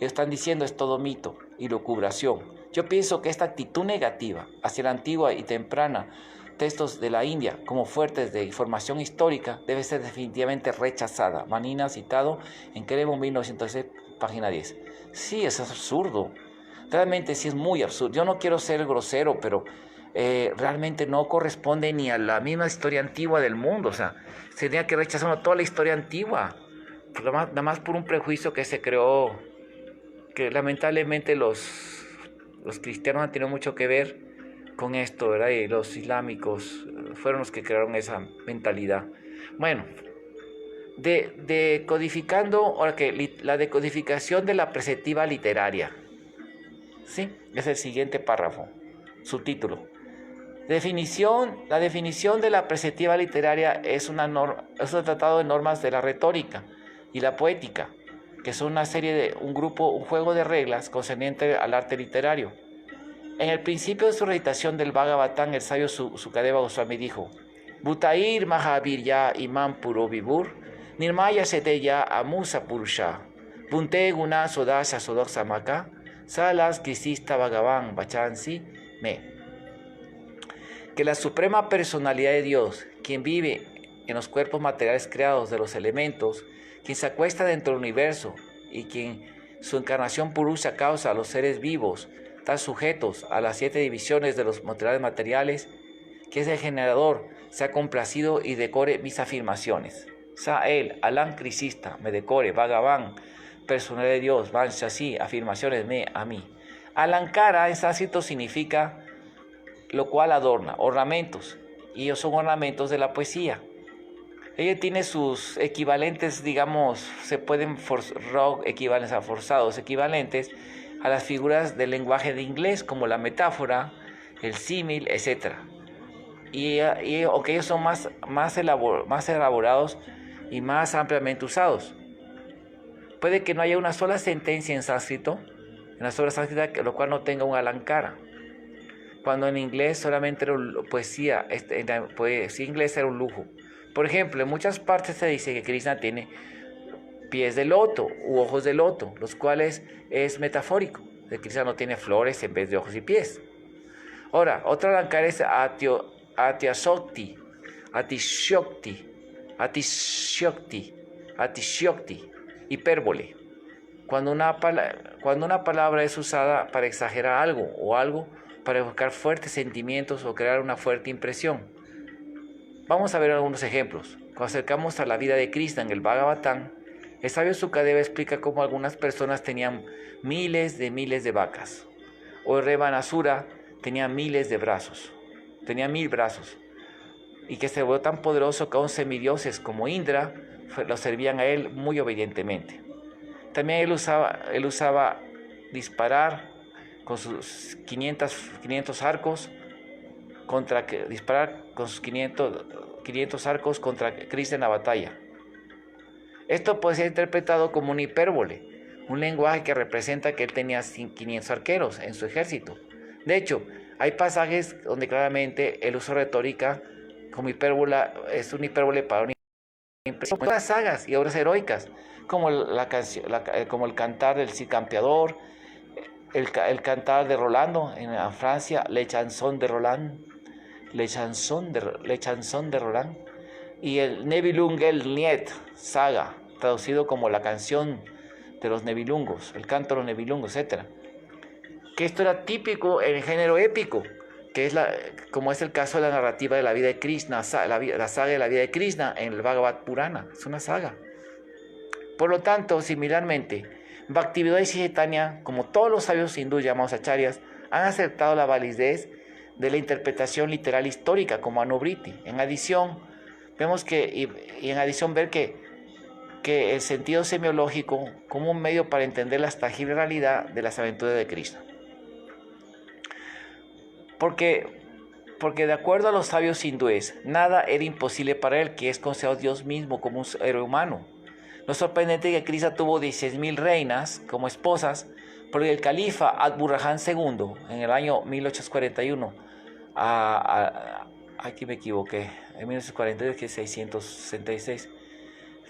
están diciendo es todo mito y lucubración. Yo pienso que esta actitud negativa hacia la antigua y temprana textos de la India como fuentes de información histórica debe ser definitivamente rechazada. Manina citado en Kerebon 1906, página 10. Sí, es absurdo. Realmente sí es muy absurdo. Yo no quiero ser grosero, pero realmente no corresponde ni a la misma historia antigua del mundo. O sea, se tenía que rechazar toda la historia antigua, nada más por un prejuicio que se creó, que lamentablemente los cristianos han tenido mucho que ver con esto, ¿verdad? Y los islámicos fueron los que crearon esa mentalidad. Bueno, decodificando, ahora que la decodificación de la perspectiva literaria. ¿Sí? Es el siguiente párrafo, subtítulo. La definición de la perspectiva literaria es un tratado de normas de la retórica y la poética, que son un juego de reglas concerniente al arte literario. En el principio de su recitación del Bhagavatam, el sabio Sukadeva Goswami dijo: Butair Mahavirya Imam Puro Vibur, Nirmaya Seteya Amusa Purusha, Bunte Guna Sodasha Sodoksamaka, Salas Krisista Bhagavan Bachansi Me. Que la suprema personalidad de Dios, quien vive en los cuerpos materiales creados de los elementos, quien se acuesta dentro del universo y quien su encarnación Purusha causa a los seres vivos, están sujetos a las 7 divisiones de los materiales, que es el generador, se ha complacido y decore mis afirmaciones. Sa él, Alam Krisista, me decore, Bhagavan, personalidad de Dios, Van Shasi, afirmaciones me, a mí. Alankara en sánscrito significa lo cual adorna, ornamentos, y ellos son ornamentos de la poesía. Ella tiene sus equivalentes, digamos, se pueden forzados equivalentes a las figuras del lenguaje de inglés, como la metáfora, el símil, etc. Aunque ellos son más elaborados y más ampliamente usados. Puede que no haya una sola sentencia en sánscrito, en las obras sánscritas, lo cual no tenga un alankara. Cuando en inglés solamente era poesía, en la poesía inglesa era un lujo. Por ejemplo, en muchas partes se dice que Krishna tiene pies de loto u ojos de loto, los cuales es metafórico. Que Krishna no tiene flores en vez de ojos y pies. Ahora, otro alankara es Atyashokti, hipérbole. Cuando una palabra es usada para exagerar algo para evocar fuertes sentimientos o crear una fuerte impresión. Vamos a ver algunos ejemplos. Cuando acercamos a la vida de Krishna en el Bhagavatam, el sabio Sukadeva explica cómo algunas personas tenían miles de vacas, o el rey Banasura tenía miles de brazos, tenía 1000 brazos, y que se volvió tan poderoso que aún semidioses como Indra lo servían a él muy obedientemente. También él usaba disparar con sus 500 arcos disparar con sus 500 arcos contra Krishna en la batalla. Esto puede ser interpretado como una hipérbole, un lenguaje que representa que él tenía 500 arqueros en su ejército. De hecho, hay pasajes donde claramente el uso de retórica como hipérbola es una hipérbole para una impresión. Las sagas y obras heroicas, como el cantar del Cid Campeador, el cantar de Rolando en Francia, Le Chanson de Roland, y el Nibelungel saga, traducido como la canción de los Nebilungos, el canto de los Nebilungos, etc. Que esto era típico en el género épico, que es como es el caso de la narrativa de la vida de Krishna, la saga de la vida de Krishna en el Bhagavad Purana, es una saga. Por lo tanto, similarmente, Bhaktivedanta y Chaitanya, como todos los sabios hindúes llamados acharyas, han aceptado la validez de la interpretación literal histórica como anubriti. En adición, vemos que ver que el sentido semiológico como un medio para entender la tangible realidad de las aventuras de Krishna. Porque de acuerdo a los sabios hindúes, nada era imposible para él, que es considerado Dios mismo como un héroe humano. Lo sorprendente es que Krishna tuvo 16.000 reinas como esposas, porque el califa Akbar II, en el año 1841, aquí me equivoqué, en 1842, que es 666,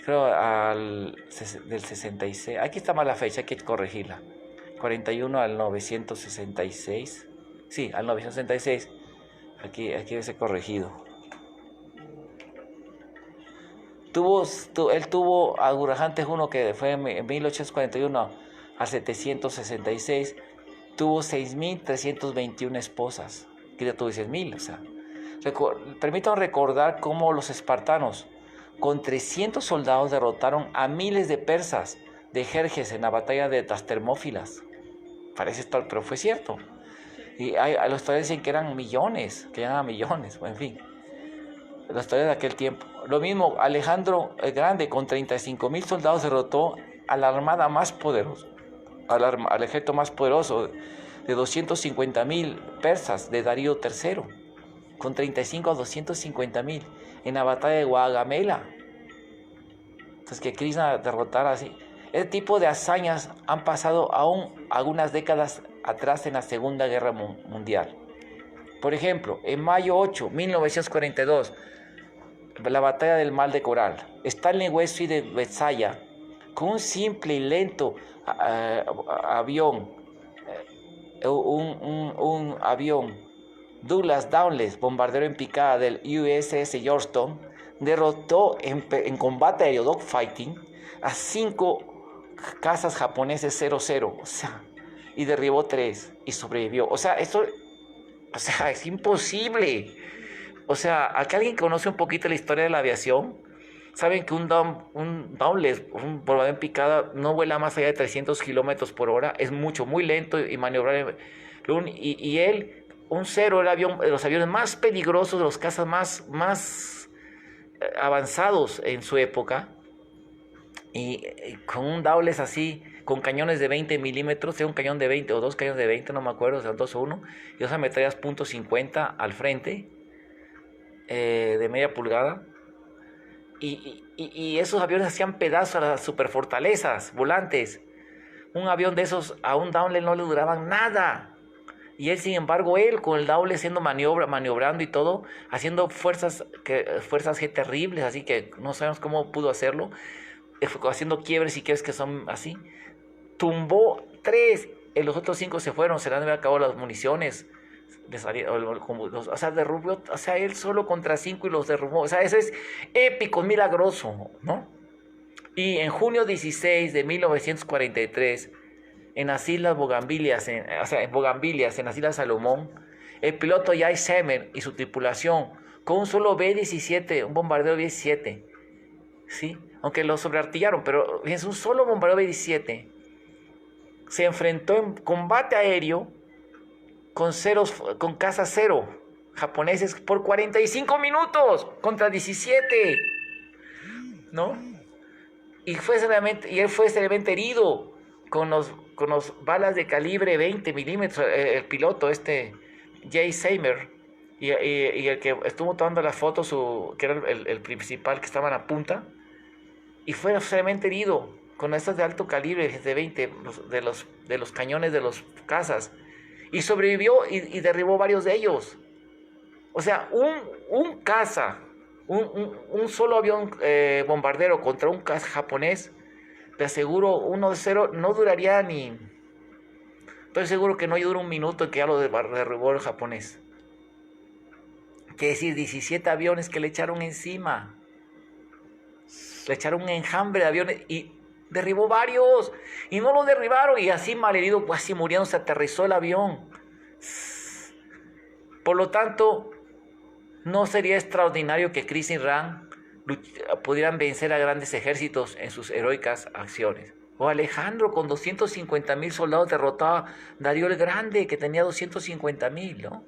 creo del 66, aquí está mal la fecha, hay que corregirla, 41 al 966, sí, al 966, aquí debe ser corregido. Él tuvo a Gurajantes I, que fue en 1841 a 766, tuvo 6.321 esposas, aquí ya tú dices 1000, o sea. Permítanme recordar cómo los espartanos, con 300 soldados, derrotaron a miles de persas de Jerjes en la batalla de las Termófilas. Parece tal, pero fue cierto. Y los historiadores dicen que eran millones, en fin. La historia de aquel tiempo. Lo mismo, Alejandro el Grande, con 35,000 soldados, derrotó a la armada más poderosa, al ejército más poderoso de 250,000 persas de Darío III, con 35 a 250,000 en la batalla de Guagamela. Entonces, que Krishna derrotara así. Ese tipo de hazañas han pasado aún algunas décadas atrás en la Segunda Guerra Mundial. Por ejemplo, en mayo 8, 1942, la batalla del Mar de Coral. Stanley Wesley de Besaya, con un simple y lento avión, un avión Douglas Downes, bombardero en picada del USS Georgetown, derrotó en combate aéreo dogfighting a 5 cazas japoneses 00, o sea, y derribó 3 y sobrevivió. O sea, esto, es imposible. O sea, aquí alguien que conoce un poquito la historia de la aviación, saben que un Douglas, un bombardero en picada, no vuela más allá de 300 kilómetros por hora, es mucho, muy lento y maniobrar. Y él, un cero, el avión, de los aviones más peligrosos, de los cazas más avanzados en su época, y con un Douglas así, con cañones de 20 milímetros, sea un cañón de 20 o 2 cañones de 20, no me acuerdo, o sea, 2 o 1, y dos ametrallas .50 al frente, de media pulgada, y esos aviones hacían pedazos a las superfortalezas volantes. Un avión de esos a un Douglas no le duraban nada. Y él, sin embargo, con el Douglas haciendo maniobrando y todo, haciendo fuerzas G terribles, así que no sabemos cómo pudo hacerlo, haciendo quiebres y quiebres que son así. Tumbó 3, los otros 5 se fueron, se le han acabado las municiones. O sea, derrubó, o sea, él solo contra 5 y los derrubó. O sea, eso es épico, milagroso, ¿no? Y en junio 16 de 1943, en las Islas Bogambilias, en las Islas Salomón, el piloto Jay Seymour y su tripulación, con un solo B-17, un bombardero B-17, ¿sí? Aunque lo sobreartillaron, pero es un solo bombardero B-17, se enfrentó en combate aéreo con caza cero japoneses por 45 minutos contra 17, ¿no? Y él fue seriamente herido con los balas de calibre 20 milímetros, el piloto Jay Seymour, y el que estuvo tomando las fotos, que era el principal que estaba en la punta, y fue seriamente herido con estas de alto calibre de 20, de los cañones de los cazas, y sobrevivió y derribó varios de ellos. O sea, un caza, un solo avión bombardero contra un caza japonés, te aseguro, 1-0 no duraría ni... Estoy seguro que no dura un minuto en que ya lo derribó el japonés. Quiere decir, 17 aviones que le echaron encima. Le echaron un enjambre de aviones y derribó varios. Y no lo derribaron, y así malherido, pues así muriendo, se aterrizó el avión. Por lo tanto, no sería extraordinario que Chris y Ram pudieran vencer a grandes ejércitos en sus heroicas acciones. O Alejandro, con 250,000 soldados, derrotó a Darío el Grande, que tenía 250,000, ¿no?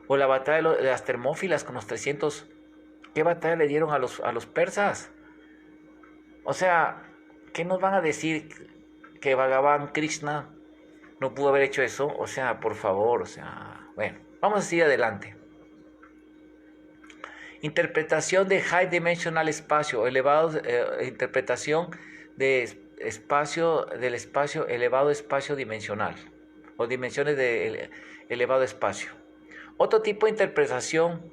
O la batalla de las Termófilas con los 300. ¿Qué batalla le dieron a los persas? O sea, ¿qué nos van a decir? Que Bhagavan Krishna no pudo haber hecho eso. O sea, por favor, o sea, bueno, vamos a seguir adelante. Interpretación de High Dimensional Espacio, interpretación del espacio elevado espacio dimensional, o dimensiones de elevado espacio. Otro tipo de interpretación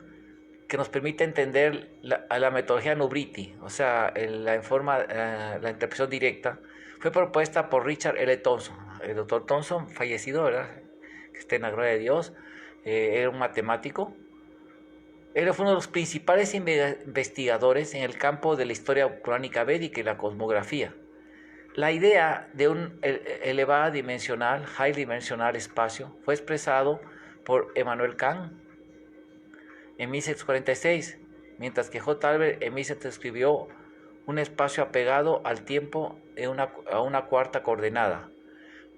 que nos permite entender la metodología Nubriti, o sea, la interpretación directa, fue propuesta por Richard L. Thompson. El doctor Thompson, fallecido, ¿verdad? Que esté en la gloria de Dios, era un matemático. Él fue uno de los principales investigadores en el campo de la historia puránica védica y la cosmografía. La idea de un elevado dimensional, high dimensional espacio, fue expresado por Immanuel Kant en 1646, mientras que J. Albert en 1700 escribió un espacio apegado al tiempo a una cuarta coordenada.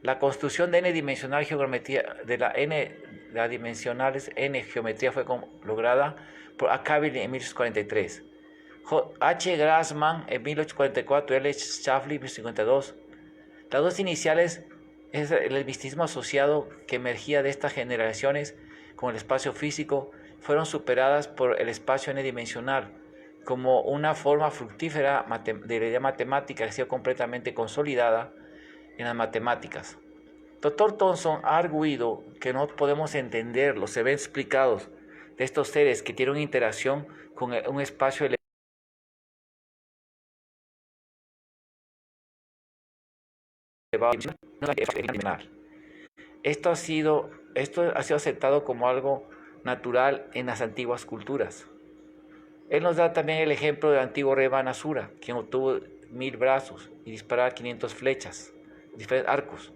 La construcción de n-dimensional geometría de la dimensionales n geometría fue lograda por Accabi en 1843. H. Grassmann en 1844 y L. Shafley en 1852. Las dos iniciales es el misticismo asociado que emergía de estas generaciones con el espacio físico, fueron superadas por el espacio n-dimensional como una forma fructífera de la idea matemática que ha sido completamente consolidada en las matemáticas. Dr. Thomson ha arguido que no podemos entender los eventos explicados de estos seres que tienen una interacción con un espacio elevado. Esto ha sido aceptado como algo natural en las antiguas culturas. Él nos da también el ejemplo del antiguo rey Banasura, quien obtuvo 1000 brazos y disparaba 500 flechas, diferentes arcos,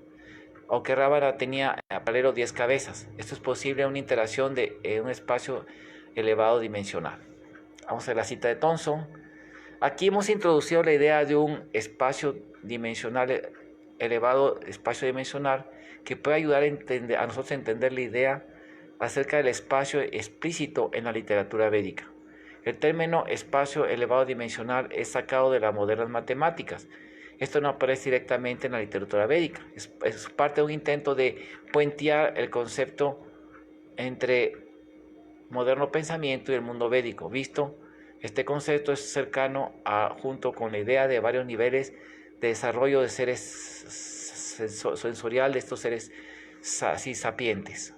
aunque Ravana tenía a paralelo 10 cabezas. Esto es posible en una interacción de un espacio elevado dimensional. Vamos a ver la cita de Thomson. Aquí hemos introducido la idea de un espacio dimensional elevado, espacio dimensional, que puede ayudar a nosotros a entender la idea acerca del espacio explícito en la literatura védica. El término espacio elevado dimensional es sacado de las modernas matemáticas. Esto no aparece directamente en la literatura védica. Es parte de un intento de puentear el concepto entre moderno pensamiento y el mundo védico. Este concepto es cercano junto con la idea de varios niveles de desarrollo de seres sensorial, de estos seres así sapientes.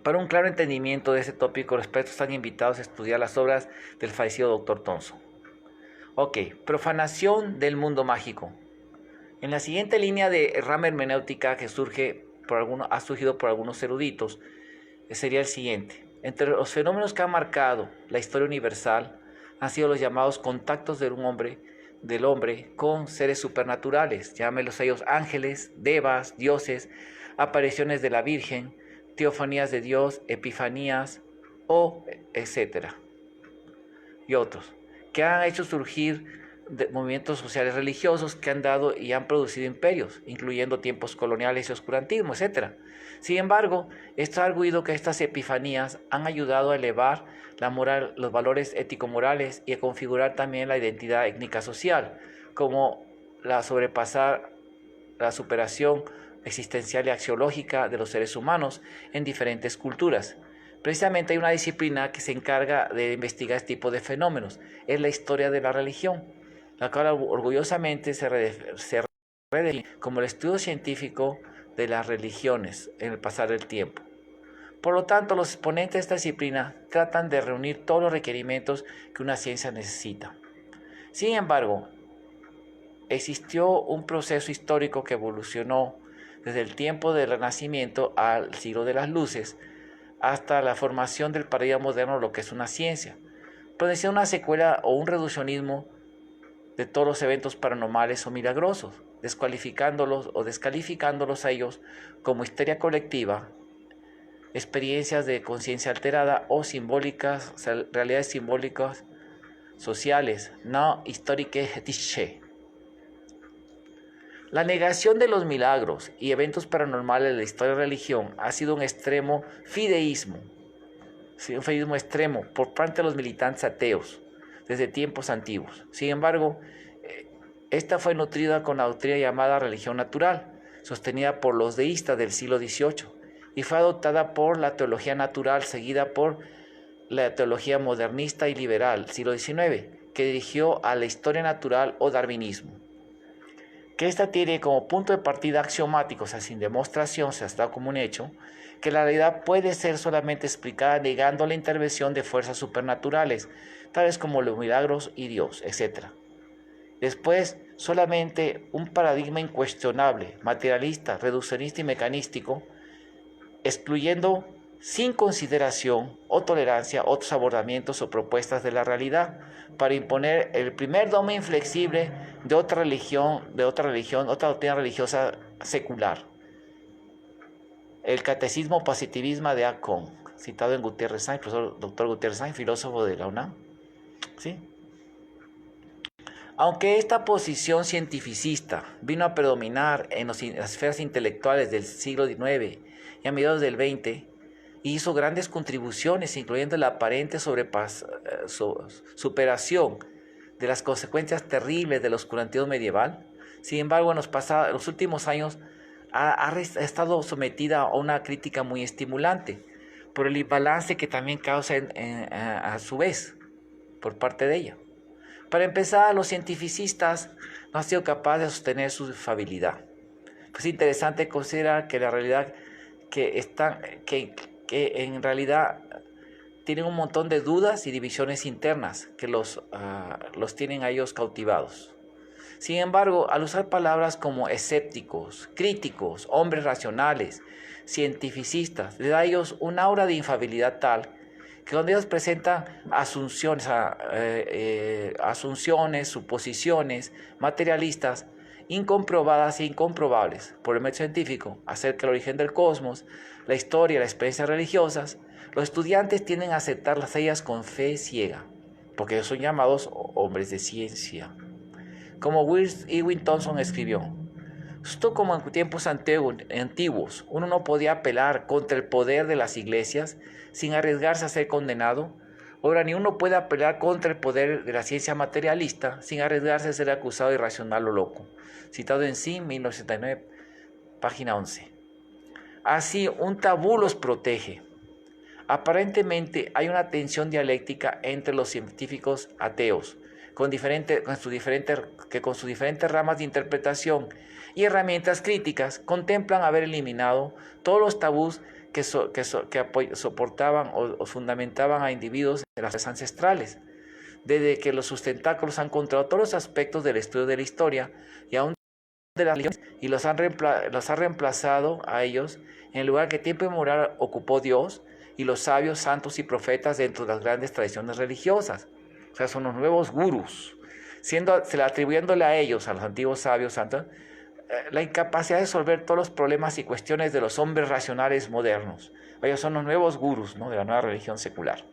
Para un claro entendimiento de este tópico, los expertos están invitados a estudiar las obras del fallecido Dr. Thomson. Ok, profanación del mundo mágico. En la siguiente línea de rama hermenéutica que ha surgido por algunos eruditos, sería el siguiente. Entre los fenómenos que han marcado la historia universal han sido los llamados contactos del hombre con seres supernaturales, llámelos a ellos ángeles, devas, dioses, apariciones de la Virgen, teofanías de Dios, epifanías, etc. Y otros, que han hecho surgir movimientos sociales religiosos que han dado y han producido imperios, incluyendo tiempos coloniales y oscurantismo, etc. Sin embargo, esto ha arguido que estas epifanías han ayudado a elevar la moral, los valores ético-morales y a configurar también la identidad étnica social, como la superación existencial y axiológica de los seres humanos en diferentes culturas. Precisamente hay una disciplina que se encarga de investigar este tipo de fenómenos, es la historia de la religión, la cual orgullosamente se redefine como el estudio científico de las religiones en el pasar del tiempo. Por lo tanto, los exponentes de esta disciplina tratan de reunir todos los requerimientos que una ciencia necesita. Sin embargo, existió un proceso histórico que evolucionó desde el tiempo del Renacimiento al siglo de las luces hasta la formación del paradigma moderno, lo que es una ciencia, produciendo una secuela o un reduccionismo de todos los eventos paranormales o milagrosos, descalificándolos o descalificándolos a ellos como histeria colectiva, experiencias de conciencia alterada o simbólicas, o sea, realidades simbólicas sociales, no históricas. La negación de los milagros y eventos paranormales de la historia de la religión ha sido un extremo fideísmo, un fideísmo extremo por parte de los militantes ateos desde tiempos antiguos. Sin embargo, esta fue nutrida con la doctrina llamada religión natural, sostenida por los deístas del siglo XVIII, y fue adoptada por la teología natural, seguida por la teología modernista y liberal, siglo XIX, que dirigió a la historia natural o darwinismo. Que esta tiene como punto de partida axiomático, o sea, sin demostración, se ha dado como un hecho, que la realidad puede ser solamente explicada negando la intervención de fuerzas supernaturales, tales como los milagros y Dios, etc. Después, solamente un paradigma incuestionable, materialista, reduccionista y mecanístico, excluyendo sin consideración o tolerancia otros abordamientos o propuestas de la realidad, para imponer el primer dogma inflexible de otra religión, otra doctrina religiosa secular. El catecismo positivismo de Acon. citado en Gutiérrez Sainz, profesor doctor Gutiérrez Sainz, filósofo de la UNAM. ¿Sí? Aunque esta posición cientificista vino a predominar en las esferas intelectuales del siglo XIX y a mediados del XX, hizo grandes contribuciones, incluyendo la aparente superación de las consecuencias terribles del oscurantismo medieval. Sin embargo, en los últimos años ha estado sometida a una crítica muy estimulante por el imbalance que también causa a su vez por parte de ella. Para empezar, los cientificistas no han sido capaces de sostener su fabilidad. Es interesante considerar que la realidad que en realidad tienen un montón de dudas y divisiones internas que los tienen a ellos cautivados. Sin embargo, al usar palabras como escépticos, críticos, hombres racionales, cientificistas, le da a ellos un aura de infalibilidad tal que cuando ellos presentan asunciones, suposiciones materialistas incomprobadas e incomprobables por el método científico acerca del origen del cosmos, la historia, las experiencias religiosas, los estudiantes tienden a aceptarlas ellas con fe ciega, porque ellos son llamados hombres de ciencia. Como Wills Ewing Thompson escribió, justo como en tiempos antiguos uno no podía apelar contra el poder de las iglesias sin arriesgarse a ser condenado, ahora ni uno puede apelar contra el poder de la ciencia materialista sin arriesgarse a ser acusado de irracional o loco. Citado en Sí, 1969, página 11. Así, un tabú los protege. Aparentemente hay una tensión dialéctica entre los científicos ateos, con sus diferentes ramas de interpretación y herramientas críticas, contemplan haber eliminado todos los tabús que soportaban o fundamentaban a individuos de las ancestrales, desde que los sustentáculos han encontrado todos los aspectos del estudio de la historia y aún de las religiones, y los ha reemplazado a ellos en el lugar que tiempo inmemorial ocupó Dios y los sabios, santos y profetas dentro de las grandes tradiciones religiosas. O sea, son los nuevos gurús, atribuyéndole a ellos, a los antiguos sabios santos, la incapacidad de resolver todos los problemas y cuestiones de los hombres racionales modernos. Ellos son los nuevos gurús, ¿no?, de la nueva religión secular.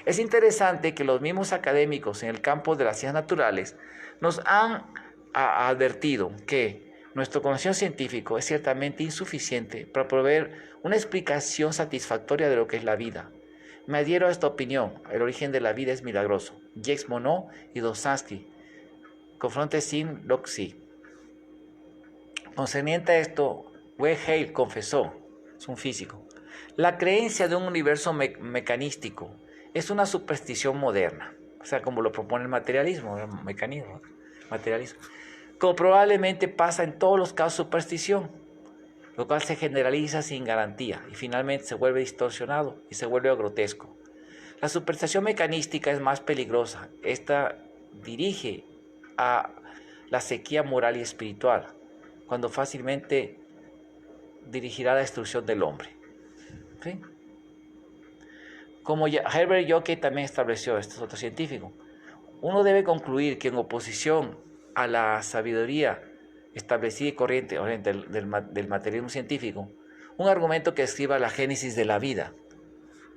Es interesante que los mismos académicos en el campo de las ciencias naturales nos han advertido que nuestro conocimiento científico es ciertamente insuficiente para proveer una explicación satisfactoria de lo que es la vida. Me adhiero a esta opinión. El origen de la vida es milagroso. Jacques Monod y Dostoevsky. Confronte sin Loxi. Concerniente a esto, Wade Hale confesó, es un físico, la creencia de un universo mecanístico es una superstición moderna, o sea, como lo propone el materialismo, el mecanismo, materialismo, como probablemente pasa en todos los casos de superstición, lo cual se generaliza sin garantía y finalmente se vuelve distorsionado y se vuelve grotesco. La superstición mecanística es más peligrosa. Esta dirige a la sequía moral y espiritual, cuando fácilmente dirigirá a la destrucción del hombre. ¿Sí? Como Herbert Yockey también estableció, este es otro científico, uno debe concluir que en oposición a la sabiduría establecida y corriente del materialismo científico, un argumento que describa la génesis de la vida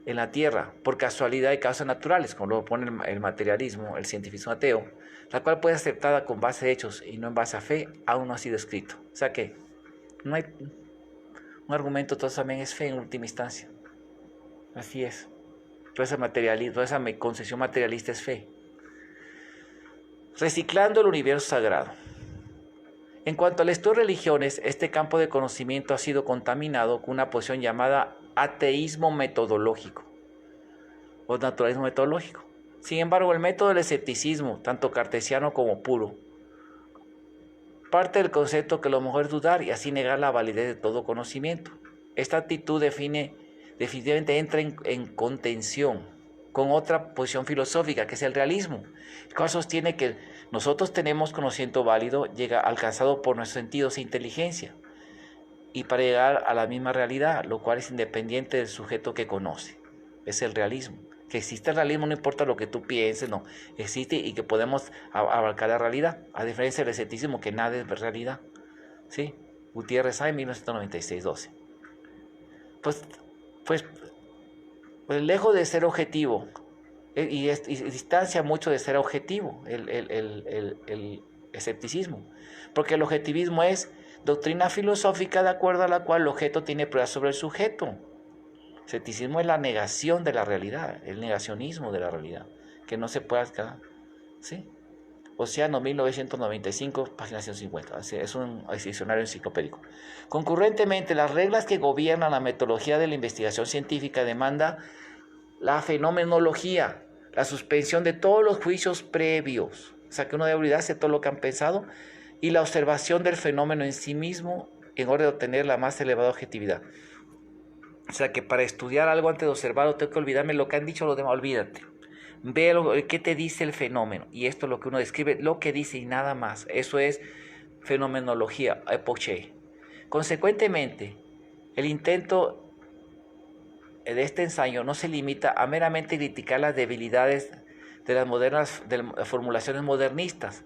en la Tierra por casualidad y causas naturales, como lo pone el materialismo, el cientificismo ateo, la cual puede ser aceptada con base de hechos y no en base a fe, aún no ha sido escrito. O sea que no hay un argumento, todo también es fe en última instancia. Así es. Toda esa concepción materialista es fe. Reciclando el universo sagrado. En cuanto al estudio de religiones, este campo de conocimiento ha sido contaminado con una posición llamada ateísmo metodológico o naturalismo metodológico. Sin embargo, el método del escepticismo, tanto cartesiano como puro, parte del concepto que lo mejor es dudar y así negar la validez de todo conocimiento. Esta actitud definitivamente entra en contención con otra posición filosófica, que es el realismo, el cual sostiene que nosotros tenemos conocimiento válido alcanzado por nuestros sentidos e inteligencia, y para llegar a la misma realidad, lo cual es independiente del sujeto que conoce. Es el realismo. Que existe el realismo no importa lo que tú pienses, no. Existe y que podemos abarcar la realidad, a diferencia del escepticismo, que nada es realidad. ¿Sí? Gutiérrez Sainz, 1996, 12. Pues pues lejos de ser objetivo, y distancia mucho de ser objetivo el escepticismo, porque el objetivismo es doctrina filosófica de acuerdo a la cual el objeto tiene pruebas sobre el sujeto. El escepticismo es la negación de la realidad, el negacionismo de la realidad, que no se puede acá, ¿sí? Océano 1995, página 150. Es un diccionario enciclopédico. Concurrentemente, las reglas que gobiernan la metodología de la investigación científica demanda la fenomenología, la suspensión de todos los juicios previos, o sea que uno debe olvidarse de todo lo que han pensado, y la observación del fenómeno en sí mismo en orden de obtener la más elevada objetividad. O sea que para estudiar algo antes de observarlo tengo que olvidarme lo que han dicho los demás, olvídate. Ve qué te dice el fenómeno, y esto es lo que uno describe, lo que dice y nada más. Eso es fenomenología, epoché. Consecuentemente, el intento de este ensayo no se limita a meramente criticar las debilidades de las formulaciones modernistas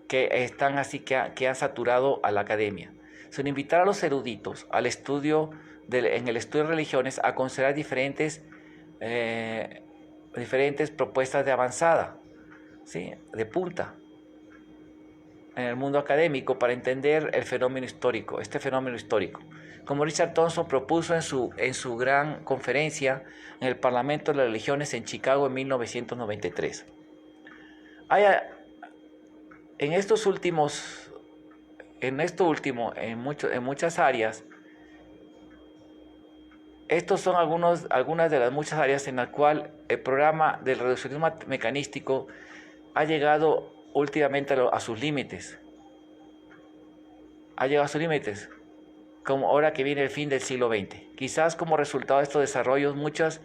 que están así que han saturado a la academia, sino invitar a los eruditos al estudio en el estudio de religiones a considerar diferentes propuestas de avanzada, ¿sí? De punta en el mundo académico para entender el fenómeno histórico, este fenómeno histórico. Como Richard Thompson propuso en su gran conferencia en el Parlamento de las Religiones en Chicago en 1993. En muchas áreas, estos son algunas de las muchas áreas en las cuales el programa del reduccionismo mecanístico ha llegado últimamente a sus límites. Como ahora que viene el fin del siglo XX. Quizás como resultado de estos desarrollos, muchos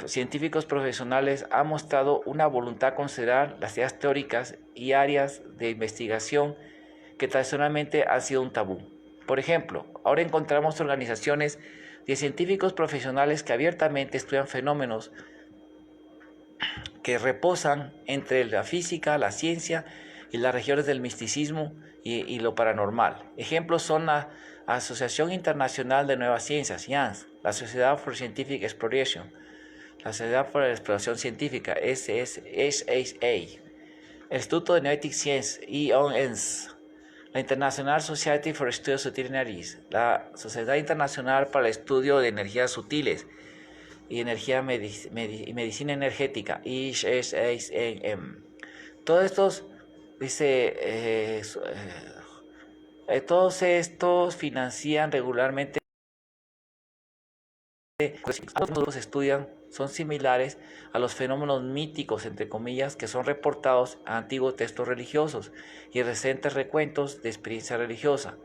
científicos profesionales han mostrado una voluntad a considerar las ideas teóricas y áreas de investigación que tradicionalmente han sido un tabú. Por ejemplo, ahora encontramos organizaciones de científicos profesionales que abiertamente estudian fenómenos que reposan entre la física, la ciencia y las regiones del misticismo y lo paranormal. Ejemplos son la Asociación Internacional de Nuevas Ciencias, (IANS), la Sociedad for Scientific Exploration, la Sociedad para la Exploración Científica, SSA, el Instituto de Noetic Science, IONS, la International Society for Studies Subterraneous, la Sociedad Internacional para el Estudio de Energías Sutiles y Medicina Energética, ISSAM. Todos estos, todos estos financian regularmente. Los grupos estudian son similares a los fenómenos míticos, entre comillas, que son reportados a antiguos textos religiosos y recientes recuentos de experiencia religiosa.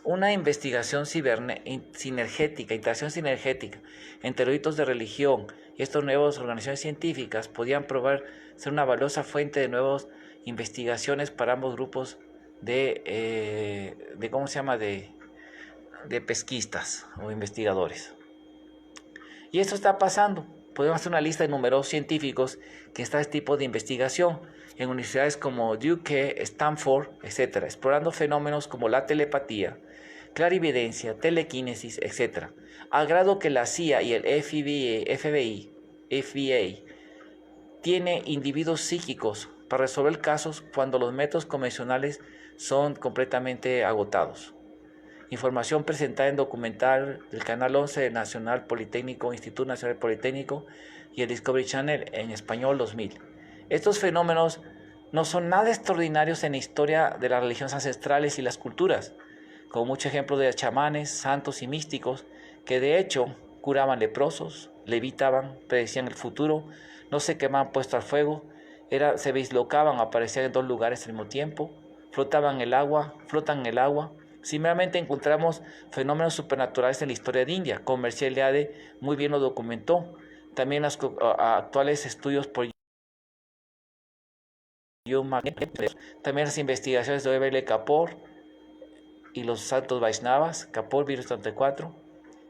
Una investigación interacción sinergética entre eruditos de religión y estas nuevas organizaciones científicas podían probar ser una valiosa fuente de nuevas investigaciones para ambos grupos de pesquistas o investigadores. Y esto está pasando. Podemos hacer una lista de numerosos científicos que están en este tipo de investigación en universidades como Duke, Stanford, etc., explorando fenómenos como la telepatía, clarividencia, telequinesis, etc., al grado que la CIA y el FBI tiene individuos psíquicos para resolver casos cuando los métodos convencionales son completamente agotados. Información presentada en documental del Canal 11 del Nacional Politécnico, Instituto Nacional Politécnico y el Discovery Channel en español 2000. Estos fenómenos no son nada extraordinarios en la historia de las religiones ancestrales y las culturas, como muchos ejemplos de chamanes, santos y místicos que de hecho curaban leprosos, levitaban, predecían el futuro, no se quemaban puesto al fuego, se dislocaban, aparecían en dos lugares al mismo tiempo, flotan en el agua. Similarmente encontramos fenómenos supernaturales en la historia de India, como Mircea Eliade muy bien lo documentó. También los actuales estudios por también las investigaciones de O.B.L. Kapoor y los santos Vaishnavas, Kapoor, Virus 34.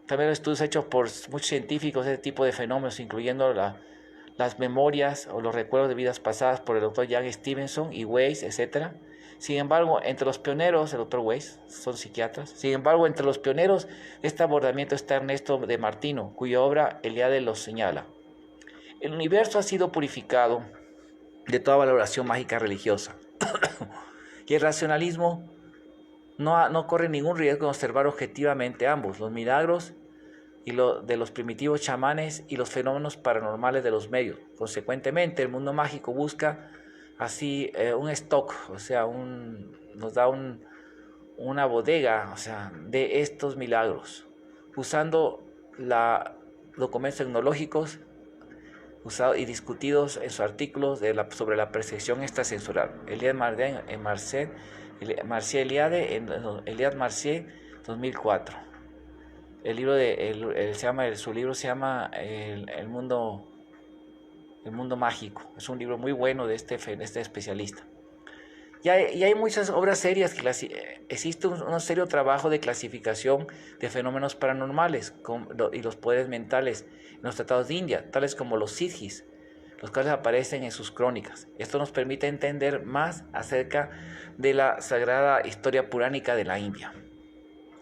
También los estudios hechos por muchos científicos de este tipo de fenómenos, incluyendo las memorias o los recuerdos de vidas pasadas por el doctor Jan Stevenson y Weiss, etc. Sin embargo, entre los pioneros, el doctor Weiss, son psiquiatras, sin embargo, entre los pioneros de este abordamiento está Ernesto de Martino, cuya obra Eliade lo señala. El universo ha sido purificado de toda valoración mágica religiosa. Y el racionalismo no corre ningún riesgo de observar objetivamente ambos, los milagros de los primitivos chamanes y los fenómenos paranormales de los medios. Consecuentemente, el mundo mágico busca así un stock, o sea, nos da una bodega, o sea, de estos milagros, usando documentos tecnológicos usados y discutidos en sus artículos sobre la percepción extrasensorial. Eliade Marcier, 2004. El libro su libro se llama el mundo mágico. Es un libro muy bueno de este especialista. Y hay muchas obras serias existe un serio trabajo de clasificación de fenómenos paranormales y los poderes mentales en los tratados de India, tales como los siddhis, los cuales aparecen en sus crónicas. Esto nos permite entender más acerca de la sagrada historia puránica de la India.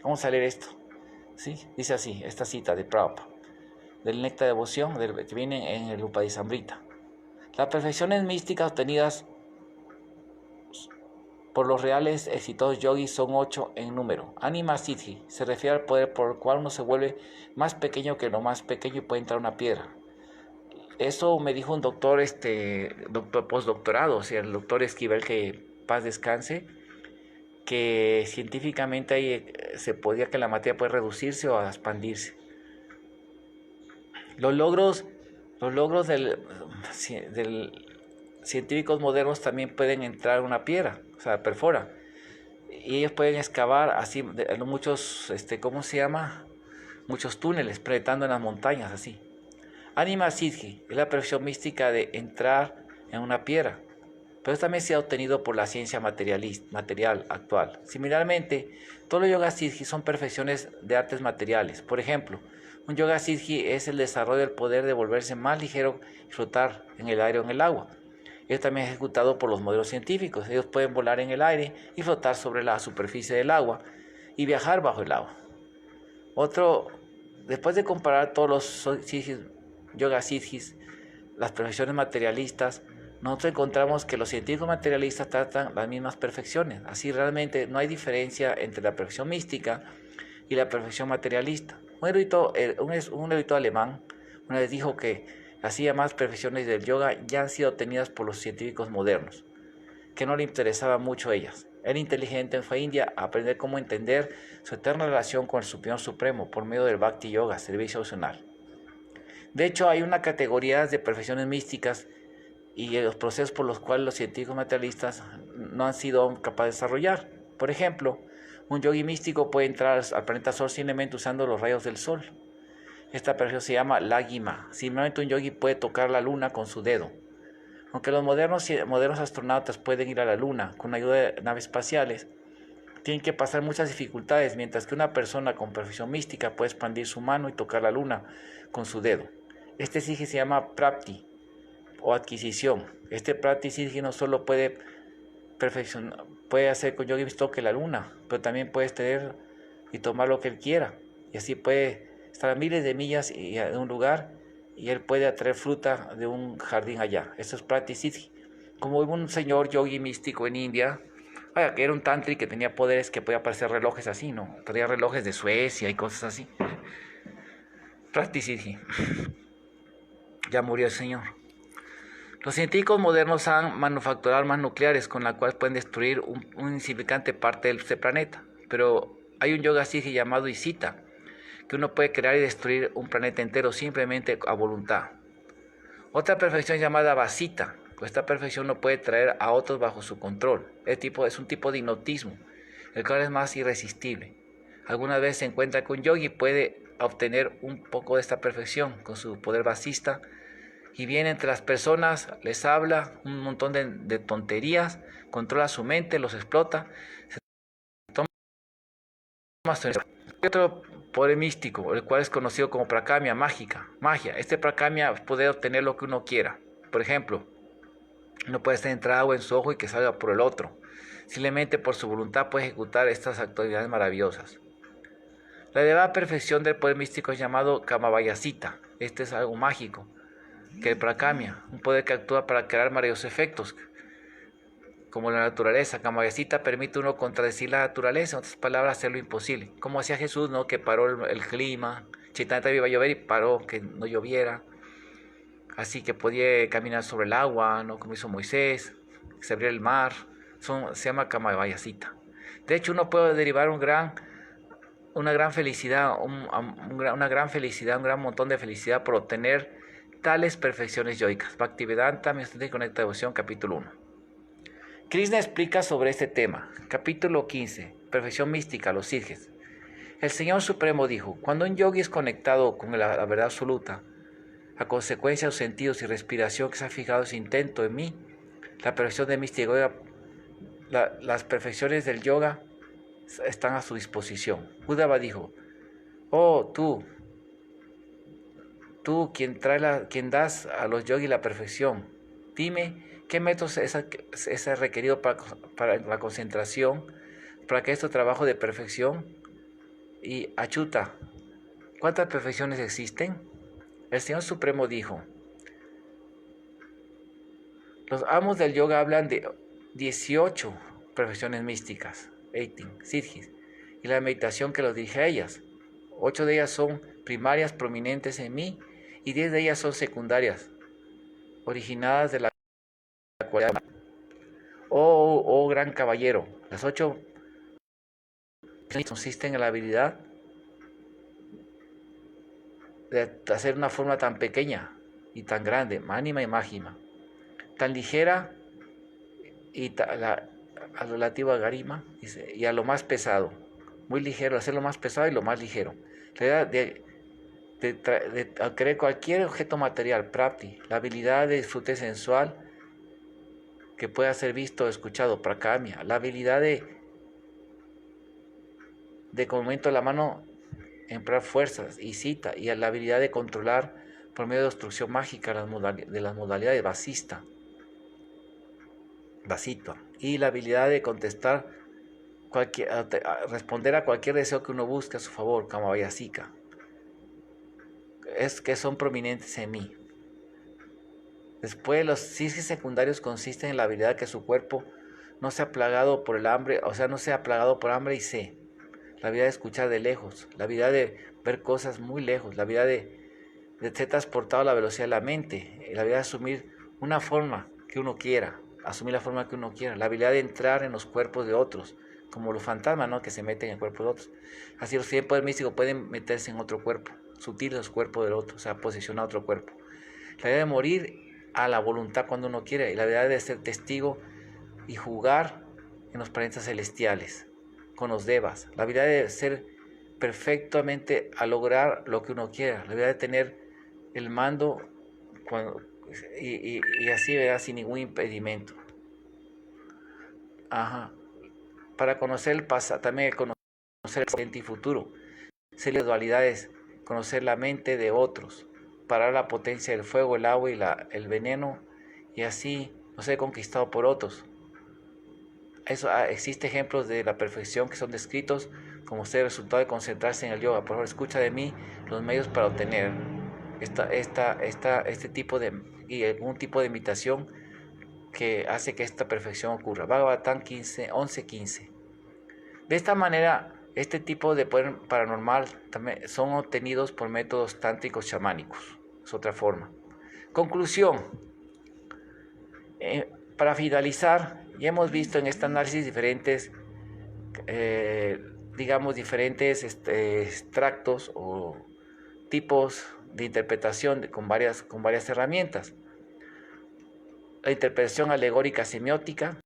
Vamos a leer esto. ¿Sí? Dice así, esta cita de Prabhupada, del Néctar de Devoción, que viene en el Upadishamrita. Las perfecciones místicas obtenidas por los reales exitosos yogis son 8 en número. Anima Siddhi se refiere al poder por el cual uno se vuelve más pequeño que lo más pequeño y puede entrar una piedra. Eso me dijo un doctor postdoctorado, o sea, el doctor Esquivel, que paz descanse, que científicamente ahí se podía que la materia puede reducirse o expandirse. Los logros del científicos modernos también pueden entrar en una piedra, o sea, perfora. Y ellos pueden excavar así muchos, muchos túneles, proyectando en las montañas así. Anima Siddhi es la perfección mística de entrar en una piedra, pero también se ha obtenido por la ciencia material actual. Similarmente, todos los yoga siddhi son perfecciones de artes materiales. Por ejemplo, un yoga siddhi es el desarrollo del poder de volverse más ligero y flotar en el aire o en el agua. Es también ejecutado por los modelos científicos. Ellos pueden volar en el aire y flotar sobre la superficie del agua y viajar bajo el agua. Después de comparar todos los yoga siddhis, las perfecciones materialistas, nosotros encontramos que los científicos materialistas tratan las mismas perfecciones. Así realmente no hay diferencia entre la perfección mística y la perfección materialista. Un erudito alemán una vez dijo que las llamadas perfecciones del yoga ya han sido obtenidas por los científicos modernos, que no le interesaban mucho ellas. Era inteligente, fue a India a aprender cómo entender su eterna relación con el Superior Supremo por medio del Bhakti Yoga, servicio opcional. De hecho, hay una categoría de perfecciones místicas y los procesos por los cuales los científicos materialistas no han sido capaces de desarrollar. Por ejemplo, un yogi místico puede entrar al planeta Sol simplemente usando los rayos del Sol. Esta perfección se llama Lagima. Simplemente un yogi puede tocar la luna con su dedo. Aunque los modernos astronautas pueden ir a la luna con ayuda de naves espaciales, tienen que pasar muchas dificultades, mientras que una persona con perfección mística puede expandir su mano y tocar la luna con su dedo. Este siddhi se llama Prapti o adquisición. Este Prapti siddhi no solo puede hacer que un yogi toque la luna, pero también puede tener y tomar lo que él quiera. Y así puede estar a miles de millas de un lugar y él puede atraer fruta de un jardín allá. Eso es Prapti siddhi. Como un señor yogi místico en India, que era un tantri que tenía poderes que podía parecer relojes así, ¿no? Traía relojes de Suecia y cosas así. Prapti siddhi. Ya murió el señor. Los científicos modernos han manufacturado armas nucleares con las cuales pueden destruir una insignificante parte de este planeta. Pero hay un yoga siddhi llamado Isita, que uno puede crear y destruir un planeta entero simplemente a voluntad. Otra perfección llamada Vasita. Esta perfección no puede traer a otros bajo su control. Es un tipo de hipnotismo, el cual es más irresistible. Algunas veces se encuentra que un yogi puede obtener un poco de esta perfección con su poder vasista y viene entre las personas, les habla un montón de tonterías, controla su mente, los explota, se toma su... Otro poder místico, el cual es conocido como prakamya, magia. Este prakamya puede obtener lo que uno quiera. Por ejemplo, uno puede entrar agua en su ojo y que salga por el otro. Simplemente por su voluntad puede ejecutar estas actividades maravillosas. La elevada perfección del poder místico es llamado Kamavayasita. Este es algo mágico, que el Prakamya, un poder que actúa para crear maravillosos efectos, como la naturaleza. Kamavayasita permite uno contradecir la naturaleza, en otras palabras, hacer lo imposible. Como hacía Jesús, ¿no? Que paró el clima. Chaitanya iba a llover y paró que no lloviera. Así que podía caminar sobre el agua, ¿no? Como hizo Moisés, que se abrió el mar. Se llama Kamavayasita. De hecho, uno puede derivar una gran felicidad, un gran montón de felicidad por obtener tales perfecciones yoicas. Bhaktivedanta, Misterio y Conecta Devoción, capítulo 1. Krishna explica sobre este tema. Capítulo 15. Perfección mística, los Sidhes. El Señor Supremo dijo: cuando un yogi es conectado con la verdad absoluta, a consecuencia de los sentidos y respiración que se ha fijado ese intento en mí, la perfección de mística, las perfecciones del yoga están a su disposición. Uddhava dijo: oh, tú quien das a los yogis la perfección, dime qué métodos es requerido para la concentración, para que este trabajo de perfección. Y Achyuta, ¿cuántas perfecciones existen? El Señor Supremo dijo: los amos del yoga hablan de 18 perfecciones místicas, 18 siddhis, y la meditación que los dirige a ellas. 8 de ellas son primarias, prominentes en mí, y 10 de ellas son secundarias, originadas de la cualidad. Oh gran caballero, las 8 consisten en la habilidad de hacer una forma tan pequeña y tan grande, mánima y mágima, tan ligera y relativa a garima y a lo más pesado, muy ligero, hacer lo más pesado y lo más ligero. La idea de crear cualquier objeto material, prapti, la habilidad de disfrute sensual que pueda ser visto o escuchado, prakamya, la habilidad de con el movimiento de la mano emplear fuerzas y cita, y la habilidad de controlar por medio de obstrucción mágica de las modalidades vasista, y la habilidad de contestar responder a cualquier deseo que uno busque a su favor, Kamavayasika, es que son prominentes en mí. Después, los siddhis secundarios consisten en la habilidad que su cuerpo no sea plagado por el hambre, no sea plagado por hambre y sed, la habilidad de escuchar de lejos, la habilidad de ver cosas muy lejos, la habilidad de ser transportado a la velocidad de la mente, la habilidad de asumir una forma que uno quiera, la habilidad de entrar en los cuerpos de otros, como los fantasmas, ¿no? Que se meten en el cuerpo de otros. Así los tiempos poder místico pueden meterse en otro cuerpo, sutil los cuerpos del otro, posicionar otro cuerpo. La habilidad de morir a la voluntad cuando uno quiere, y la habilidad de ser testigo y jugar en los planetas celestiales, con los devas, la habilidad de ser perfectamente a lograr lo que uno quiera, la habilidad de tener el mando y así, ¿verdad? Sin ningún impedimento. Para conocer el pasado, también conocer el presente y futuro, ser las dualidades, conocer la mente de otros, parar la potencia del fuego, el agua y el veneno, y así no ser conquistado por otros. Existen ejemplos de la perfección que son descritos como ser resultado de concentrarse en el yoga. Por favor, escucha de mí los medios para obtener este tipo y algún tipo de imitación que hace que esta perfección ocurra. Bhagavatam 11:15. De esta manera, este tipo de poder paranormal también son obtenidos por métodos tántricos chamánicos. Es otra forma. Conclusión. Para finalizar, ya hemos visto en este análisis diferentes extractos o tipos de interpretación con varias herramientas. La interpretación alegórica semiótica,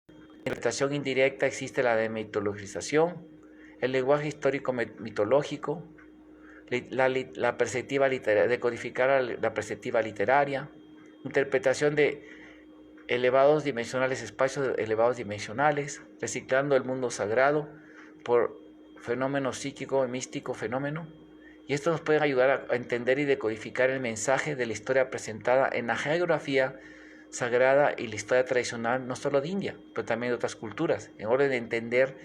la interpretación indirecta existe la de mitologización, el lenguaje histórico mitológico, la perspectiva literaria, decodificar la perspectiva literaria, interpretación de elevados dimensionales, espacios elevados dimensionales, reciclando el mundo sagrado por fenómeno psíquico y místico fenómeno. Y esto nos puede ayudar a entender y decodificar el mensaje de la historia presentada en la geografía sagrada y la historia tradicional no solo de India, pero también de otras culturas, en orden de entender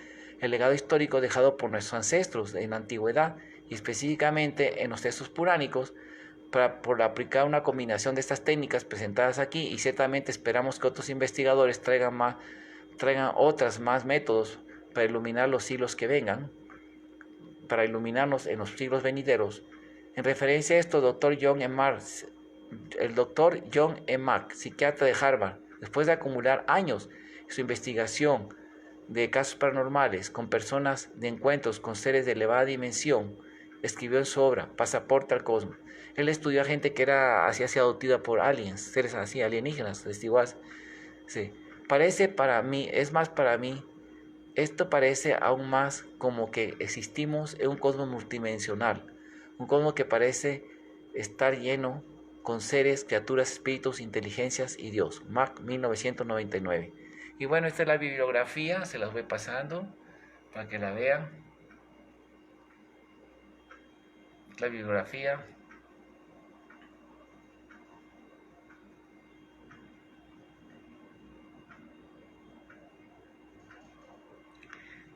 el legado histórico dejado por nuestros ancestros en la antigüedad y específicamente en los textos puránicos, por aplicar una combinación de estas técnicas presentadas aquí, y ciertamente esperamos que otros investigadores traigan otras más métodos para iluminar los siglos que vengan, para iluminarnos en los siglos venideros. En referencia a esto, el doctor John E. Mark, psiquiatra de Harvard, después de acumular años en su investigación de casos paranormales con personas de encuentros con seres de elevada dimensión, escribió en su obra Pasaporte al Cosmos. Él estudió a gente que era así adoptada por aliens, seres así alienígenas, testiguas. Sí. Para mí, esto parece aún más como que existimos en un cosmos multidimensional, un cosmos que parece estar lleno con seres, criaturas, espíritus, inteligencias y Dios. Mark 1999. Y bueno, esta es la bibliografía, se las voy pasando para que la vean. La bibliografía.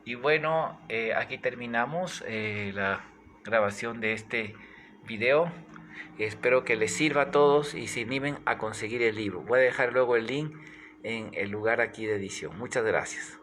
Y bueno, aquí terminamos la grabación de este video. Espero que les sirva a todos y se animen a conseguir el libro. Voy a dejar luego el link en el lugar aquí de edición. Muchas gracias.